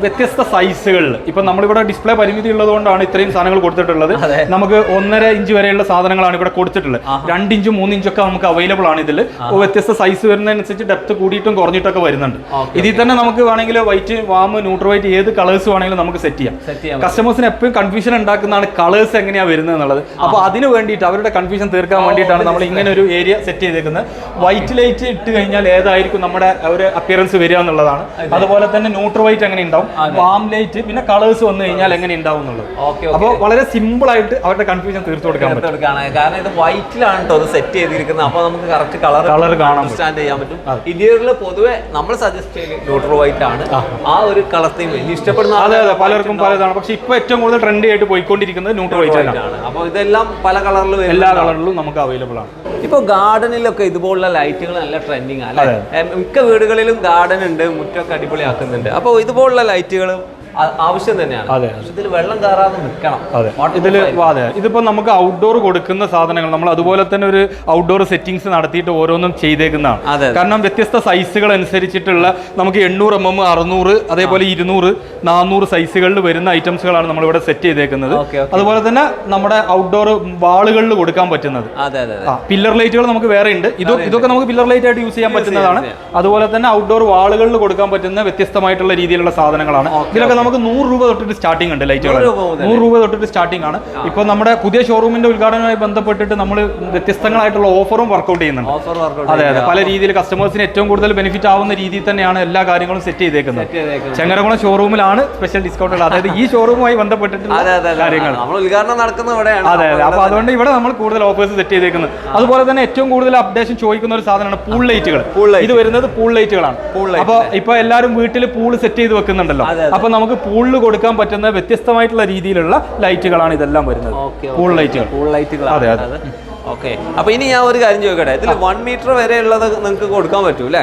വ്യത്യസ്ത സൈസുകളിൽ ഇപ്പൊ നമ്മളിവിടെ ഡിസ്പ്ലേ പരിമിതി ഉള്ളതുകൊണ്ടാണ് ഇത്രയും സാധനങ്ങൾ കൊടുത്തിട്ടുള്ളത്. നമുക്ക് 1.5 ഇഞ്ച് വരെയുള്ള സാധനങ്ങളാണ് ഇവിടെ കൊടുത്തിട്ടുള്ളത്. 2 ഇഞ്ച് 3 ഇഞ്ചൊക്കെ നമുക്ക് അവൈലബിൾ ആണ്. ഇതിൽ വ്യത്യസ്ത സൈസ് വരുന്നതനുസരിച്ച് ഡെപ്ത് കൂടിയിട്ടും കുറഞ്ഞിട്ടൊക്കെ വരുന്നുണ്ട്. ഇതിൽ തന്നെ നമുക്ക് വേണമെങ്കിൽ വൈറ്റ്, വാം, ന്യൂട്രൽ വൈറ്റ് ഏത് കളേഴ്സ് വേണമെങ്കിലും നമുക്ക് സെറ്റ് ചെയ്യാം. കസ്റ്റമേഴ്സിന് എപ്പോഴും കൺഫ്യൂഷൻ ഉണ്ടാക്കുന്നതാണ് കളേഴ്സ് എങ്ങനെയാ വരുന്നത് എന്നുള്ളത്. അപ്പൊ അതിന് വേണ്ടിയിട്ട് അവരുടെ കൺഫ്യൂഷൻ തീർക്കാൻ വേണ്ടിയിട്ടാണ് നമ്മൾ ഇങ്ങനെ ഒരു ഏരിയ സെറ്റ് ചെയ്തേക്കുന്നത്. വൈറ്റ് ലൈറ്റ് ഇട്ട് കഴിഞ്ഞാൽ ഏതായിരിക്കും നമ്മുടെ ഒരു അപ്പിയറൻസ് വരിക എന്നുള്ളതാണ്. അതുപോലെ തന്നെ ന്യൂട്രൽ വൈറ്റ് എങ്ങനെ ഉണ്ടാവും, വാം ലൈറ്റ്, പിന്നെ കളേഴ്സ് വന്നു കഴിഞ്ഞാൽ എങ്ങനെ ഉണ്ടാവും എന്നുള്ളത്. അപ്പോൾ വളരെ സിമ്പിൾ ആയിട്ട് അവരുടെ കൺഫ്യൂഷൻ തീർത്തു കൊടുക്കാൻ പറ്റും. കാരണം ഇത് വൈറ്റിലാണ് കേട്ടോ അത് സെറ്റ് ചെയ്തിരിക്കുന്നത്. അപ്പോൾ നമുക്ക് കറക്റ്റ് കളർ കാണാൻ അണ്ടർസ്റ്റാൻഡ് ചെയ്യാൻ പറ്റും. ഇന്റീരിയറിൽ പൊതുവെ നമ്മൾ സജസ്റ്റ് ചെയ്യുന്നത് ന്യൂട്രൽ വൈറ്റ് ആണ്. ആ ഒരു കളർ തീം ഇഷ്ടപ്പെടുന്ന പലർക്കും പലതാണ്. പക്ഷെ ഇപ്പൊ ഏറ്റവും കൂടുതൽ ട്രെൻഡി ആയിട്ട് പോയിക്കൊണ്ടിരിക്കുന്നത് ന്യൂട്രൽ വൈറ്റ് ആണ്. അപ്പോൾ ഇതെല്ലാം പല കളറിലും എല്ലാ കളറിലും നമുക്ക് അവൈലബിൾ ആണ്. ഇപ്പോൾ ഗാർഡനിലൊക്കെ ഇതുപോലുള്ള ലൈറ്റുകൾ നല്ല ട്രെൻഡിങ് ആണ്. മിക്ക വീടുകളിലും ഗാർഡൻ ഉണ്ട്, മുറ്റമൊക്കെ അടിപൊളിയാക്കുന്നുണ്ട്. അപ്പോൾ ഇതുപോലുള്ള ലൈറ്റുകൾ ആവശ്യം തന്നെയാണ്. അതെ, ഇതിൽ വെള്ളം കയറാതെ നിൽക്കണം. അതെ, ഇതിപ്പോ നമുക്ക് ഔട്ട്ഡോർ കൊടുക്കുന്ന സാധനങ്ങൾ നമ്മൾ അതുപോലെ തന്നെ ഒരു ഔട്ട്ഡോർ സെറ്റിംഗ്സ് നടത്തിയിട്ട് ഓരോന്നും ചെയ്തേക്കുന്നതാണ്. കാരണം വ്യത്യസ്ത സൈസുകൾ അനുസരിച്ചിട്ടുള്ള നമുക്ക് 800 mm 600 അതേപോലെ 200 400 സൈസുകളിൽ വരുന്ന ഐറ്റംസുകളാണ് നമ്മളിവിടെ സെറ്റ് ചെയ്തേക്കുന്നത്. അതുപോലെ തന്നെ നമ്മുടെ ഔട്ട്ഡോർ വാളുകളിൽ കൊടുക്കാൻ പറ്റുന്നത് പില്ലർ ലൈറ്റുകൾ നമുക്ക് വേറെ ഉണ്ട്. ഇതൊക്കെ നമുക്ക് പില്ലർ ലൈറ്റ് ആയിട്ട് യൂസ് ചെയ്യാൻ പറ്റുന്നതാണ്. അതുപോലെ തന്നെ ഔട്ട്ഡോർ വാളുകളിൽ കൊടുക്കാൻ പറ്റുന്ന വ്യത്യസ്തമായിട്ടുള്ള രീതിയിലുള്ള സാധനങ്ങളാണ്. ഇതിലൊക്കെ നമുക്ക് 100 രൂപ തൊട്ടിട്ട് സ്റ്റാർട്ടിംഗ് ഉണ്ട്. ലൈറ്റുകൾ 100 രൂപ തൊട്ടിട്ട് സ്റ്റാർട്ടിംഗ് ആണ്. ഇപ്പൊ നമ്മുടെ പുതിയ ഷോറൂമിന്റെ ഉദ്ഘാടനവുമായി ബന്ധപ്പെട്ടിട്ട് നമ്മൾ വ്യത്യസ്തങ്ങളായിട്ടുള്ള ഓഫറും വർക്ക്ഔട്ട് ചെയ്യുന്നുണ്ട്. അതെ, പല രീതിയിൽ കസ്റ്റമേഴ്സിന് ഏറ്റവും കൂടുതൽ ബെനിഫിറ്റ് ആവുന്ന രീതിയിൽ തന്നെയാണ് എല്ലാ കാര്യങ്ങളും സെറ്റ് ചെയ്തേക്കുന്നത്. ചെങ്ങരകുളം ഷോറൂമിലാണ് സ്പെഷ്യൽ ഡിസ്കൗണ്ടുകൾ, അതായത് ഈ ഷോറൂമുമായി ബന്ധപ്പെട്ടിട്ടുള്ള കാര്യങ്ങൾ. അതെ, അപ്പൊ അതുകൊണ്ട് ഇവിടെ നമ്മൾ കൂടുതൽ ഓഫേഴ്സ് സെറ്റ് ചെയ്തേക്കുന്നത്. അതുപോലെ തന്നെ ഏറ്റവും കൂടുതൽ അപ്ഡേഷൻ ചോദിക്കുന്ന ഒരു സാധനമാണ് പൂൾ ലൈറ്റുകൾ. ഇത് വരുന്നത് പൂൾ ലൈറ്റുകളാണ്. അപ്പൊ ഇപ്പൊ എല്ലാവരും വീട്ടിൽ പൂൾ സെറ്റ് ചെയ്ത് വെക്കുന്നുണ്ടല്ലോ. അപ്പൊ നമുക്ക് പൂളിൽ കൊടുക്കാൻ പറ്റുന്ന വ്യത്യസ്തമായിട്ടുള്ള രീതിയിലുള്ള ലൈറ്റുകളാണ് ഇതെല്ലാം വരുന്നത്. പൂൾ ലൈറ്റുകൾ. അതെ. ഓക്കെ, അപ്പൊ ഇനി ഞാൻ ഒരു കാര്യം ചോദിക്കട്ടെ, ഇതിൽ 1 മീറ്റർ വരെ ഉള്ളത് നിങ്ങൾക്ക് കൊടുക്കാൻ പറ്റൂ അല്ലേ?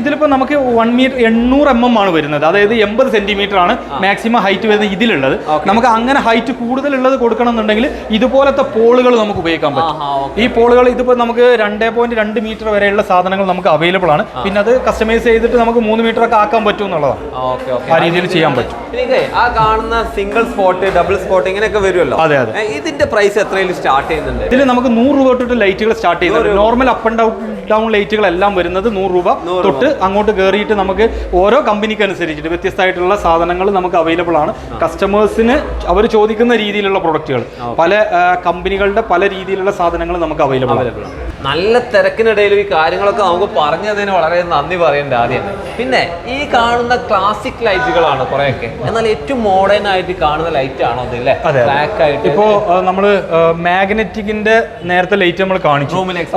ഇതിലിപ്പോ നമുക്ക് 1 മീറ്റർ 800 mm ആണ് വരുന്നത്. അതായത് 80 സെന്റിമീറ്റർ ആണ് മാക്സിമം ഹൈറ്റ് വരുന്നത് ഇതിലുള്ളത്. നമുക്ക് അങ്ങനെ ഹൈറ്റ് കൂടുതലുള്ളത് കൊടുക്കണം എന്നുണ്ടെങ്കിൽ ഇതുപോലത്തെ പോളുകൾ നമുക്ക് ഉപയോഗിക്കാൻ പറ്റും. ഈ പോളുകൾ ഇതിപ്പോ നമുക്ക് 2.2 മീറ്റർ വരെയുള്ള സാധനങ്ങൾ നമുക്ക് അവൈലബിൾ ആണ്. പിന്നെ അത് കസ്റ്റമൈസ് ചെയ്തിട്ട് നമുക്ക് 3 മീറ്റർ ഒക്കെ ആക്കാൻ പറ്റും എന്നുള്ളതാണ്. ആ രീതിയിൽ ചെയ്യാൻ പറ്റും. ആ കാണുന്ന സിംഗിൾ സ്പോട്ട്, ഡബിൾ സ്പോട്ട് ഇങ്ങനെയൊക്കെ വരുമല്ലോ. അതെ. ഇതിന്റെ പ്രൈസ് എത്രയിൽ സ്റ്റാർട്ട് ചെയ്യുന്നുണ്ട്? ഇതിൽ നമുക്ക് 100 രൂപ തൊട്ട് ലൈറ്റുകൾ സ്റ്റാർട്ട് ചെയ്യുന്നത്. നോർമൽ അപ്പ് ആൻഡ് ഡൗൺ ലൈറ്റുകൾ എല്ലാം വരുന്നത് 100 രൂപ തൊട്ട് അങ്ങോട്ട് കയറിയിട്ട് നമുക്ക് ഓരോ കമ്പനിക്ക് അനുസരിച്ചിട്ട് വ്യത്യസ്തമായിട്ടുള്ള സാധനങ്ങൾ നമുക്ക് അവൈലബിൾ ആണ്. കസ്റ്റമേഴ്സിന് അവർ ചോദിക്കുന്ന രീതിയിലുള്ള പ്രൊഡക്റ്റുകൾ പല കമ്പനികളുടെ പല രീതിയിലുള്ള സാധനങ്ങൾ നമുക്ക് അവൈലബിൾ ആണ്. നല്ല തിരക്കിനിടയിൽ ഈ കാര്യങ്ങളൊക്കെ നമുക്ക് പറഞ്ഞതിന് വളരെ നന്ദി പറയേണ്ട ആദ്യം. പിന്നെ ഈ കാണുന്ന ക്ലാസിക് ലൈറ്റുകളാണ് കുറെയൊക്കെ, എന്നാൽ ഏറ്റവും മോഡേൺ ആയിട്ട് കാണുന്ന ലൈറ്റ് ആണോ ഇതില്ലേ? ബ്ലാക്ക് ആയിട്ട്. ഇപ്പോ നമ്മള് മാഗ്നറ്റിക്കിന്റെ നേരത്തെ ലൈറ്റ് നമ്മൾ കാണിച്ചു,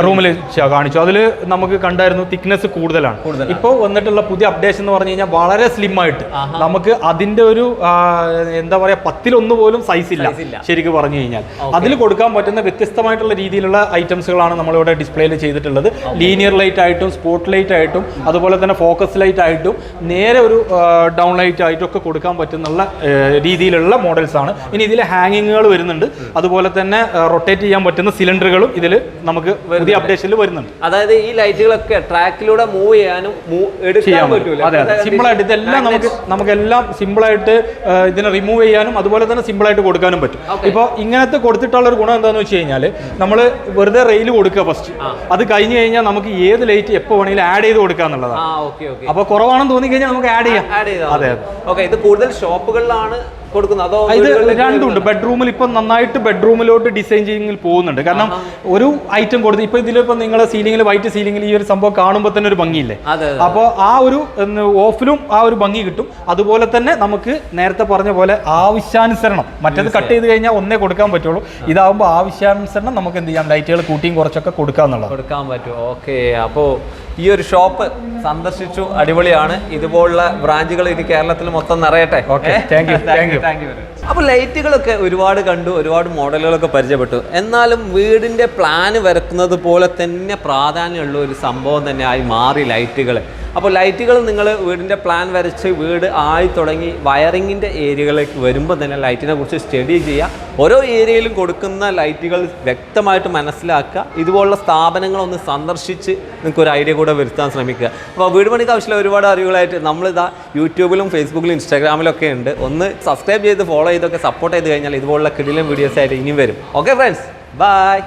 റൂമിൽ കാണിച്ചു. അതിൽ നമുക്ക് കണ്ടായിരുന്നു തിക്നെസ് കൂടുതലാണ്. ഇപ്പോൾ വന്നിട്ടുള്ള പുതിയ അപ്ഡേഷൻ എന്ന് പറഞ്ഞു കഴിഞ്ഞാൽ വളരെ സ്ലിം ആയിട്ട് നമുക്ക് അതിന്റെ ഒരു എന്താ പറയാ 10-1 പോലും സൈസ് ഇല്ല ശരിക്കും പറഞ്ഞു കഴിഞ്ഞാൽ. അതിൽ കൊടുക്കാൻ പറ്റുന്ന വ്യത്യസ്തമായിട്ടുള്ള രീതിയിലുള്ള ഐറ്റംസുകളാണ് നമ്മളിവിടെ ഡിസ്പ്ലേയിൽ ചെയ്തിട്ടുള്ളത്. ലീനിയർ ലൈറ്റ് ആയിട്ടും സ്പോട്ട് ലൈറ്റ് ആയിട്ടും അതുപോലെ തന്നെ ഫോക്കസ് ലൈറ്റ് ആയിട്ടും നേരെ ഒരു ഡൗൺ ലൈറ്റ് ആയിട്ടും ഒക്കെ കൊടുക്കാൻ പറ്റുന്ന രീതിയിലുള്ള മോഡൽസ് ആണ്. ഇനി ഇതിൽ ഹാങ്ങിങ്ങുകൾ വരുന്നുണ്ട്. അതുപോലെ തന്നെ റൊട്ടേറ്റ് ചെയ്യാൻ പറ്റുന്ന സിലിണ്ടറുകളും ഇതിൽ നമുക്ക് പുതിയ അപ്ഡേഷനിൽ വരുന്നുണ്ട്. അതായത് ഈ ലൈറ്റുകളൊക്കെ ട്രാക്കിലൂടെ മൂവ് ചെയ്യാനും ചെയ്യാൻ പറ്റും. അതെ, സിമ്പിൾ ആയിട്ട് ഇതെല്ലാം നമുക്കെല്ലാം സിമ്പിൾ ആയിട്ട് ഇതിനെ റിമൂവ് ചെയ്യാനും അതുപോലെ തന്നെ സിമ്പിൾ ആയിട്ട് കൊടുക്കാനും പറ്റും. ഇപ്പോൾ ഇങ്ങനത്തെ കൊടുത്തിട്ടുള്ള ഒരു ഗുണം എന്താണെന്ന് വെച്ച് കഴിഞ്ഞാൽ നമ്മൾ വെറുതെ റെയിൽ കൊടുക്കുക ഫസ്റ്റ്. അത് കഴിഞ്ഞ് കഴിഞ്ഞാൽ നമുക്ക് ഏത് ലൈറ്റ് എപ്പോൾ വേണമെങ്കിലും ആഡ് ചെയ്ത് കൊടുക്കുക എന്നുള്ളതാണ്. അപ്പോൾ കുറവാണെന്ന് തോന്നി കഴിഞ്ഞാൽ നമുക്ക് ആഡ് ചെയ്യാം. അതെ. ഓക്കെ, ഇത് കൂടുതൽ ഷോപ്പുകളിലാണ് കൊടുക്കുന്നത്? ഇത് രണ്ടുണ്ട്. ബെഡ്റൂമിൽ ഇപ്പൊ നന്നായിട്ട് ബെഡ്റൂമിലോട്ട് ഡിസൈൻ ചെയ്യുന്നതിൽ പോകുന്നുണ്ട്. കാരണം ഒരു ഐറ്റം കൊടുത്ത് ഇപ്പൊ ഇതിലിപ്പോ നിങ്ങളെ സീലിംഗിൽ വൈറ്റ് സീലിംഗിൽ ഈ ഒരു സംഭവം കാണുമ്പോൾ തന്നെ ഒരു ഭംഗിയില്ലേ? അപ്പോൾ ആ ഒരു ഓഫിലും ആ ഒരു ഭംഗി കിട്ടും. അതുപോലെ തന്നെ നമുക്ക് നേരത്തെ പറഞ്ഞ പോലെ ആവശ്യാനുസരണം, മറ്റേത് കട്ട് ചെയ്ത് കഴിഞ്ഞാൽ ഒന്നേ കൊടുക്കാൻ പറ്റുള്ളൂ. ഇതാവുമ്പോൾ ആവശ്യാനുസരണം നമുക്ക് എന്ത് ചെയ്യാം, ലൈറ്റുകൾ കൂട്ടിയും കുറച്ചൊക്കെ കൊടുക്കാൻ പറ്റും. ഓക്കെ, അപ്പോൾ ഈ ഒരു ഷോപ്പ് സന്ദർശിച്ചു, അടിപൊളിയാണ്. ഇതുപോലുള്ള ബ്രാഞ്ചുകൾ ഇനി കേരളത്തിൽ മൊത്തം നിറയട്ടെ. അപ്പോൾ ലൈറ്റുകളൊക്കെ ഒരുപാട് കണ്ടു, ഒരുപാട് മോഡലുകളൊക്കെ പരിചയപ്പെട്ടു. എന്നാലും വീടിൻ്റെ പ്ലാന് വരക്കുന്നത് പോലെ തന്നെ പ്രാധാന്യമുള്ള ഒരു സംഭവം തന്നെ ആയി മാറി ലൈറ്റുകൾ. അപ്പോൾ ലൈറ്റുകൾ നിങ്ങൾ വീടിൻ്റെ പ്ലാൻ വരച്ച് വീട് ആയി തുടങ്ങി വയറിങ്ങിൻ്റെ ഏരിയകളിലേക്ക് വരുമ്പോൾ തന്നെ ലൈറ്റിനെ കുറിച്ച് സ്റ്റഡി ചെയ്യുക. ഓരോ ഏരിയയിലും കൊടുക്കുന്ന ലൈറ്റുകൾ വ്യക്തമായിട്ട് മനസ്സിലാക്കുക. ഇതുപോലുള്ള സ്ഥാപനങ്ങളൊന്ന് സന്ദർശിച്ച് നിങ്ങൾക്ക് ഒരു ഐഡിയ കൂടെ വരുത്താൻ ശ്രമിക്കുക. അപ്പോൾ വീട് പണിക്ക് ആവശ്യമുള്ള ഒരുപാട് അറിവുകളായിട്ട് നമ്മളിതാ യൂട്യൂബിലും ഫേസ്ബുക്കിലും ഇൻസ്റ്റാഗ്രാമിലൊക്കെ ഉണ്ട്. ഒന്ന് സബ്സ്ക്രൈബ് ചെയ്ത് ഫോളോ ചെയ്തൊക്കെ സപ്പോർട്ട് ചെയ്ത് കഴിഞ്ഞാൽ ഇതുപോലുള്ള കിടിലൻ വീഡിയോസ് ആയിട്ട് ഇനിയും വരും. Okay friends, by.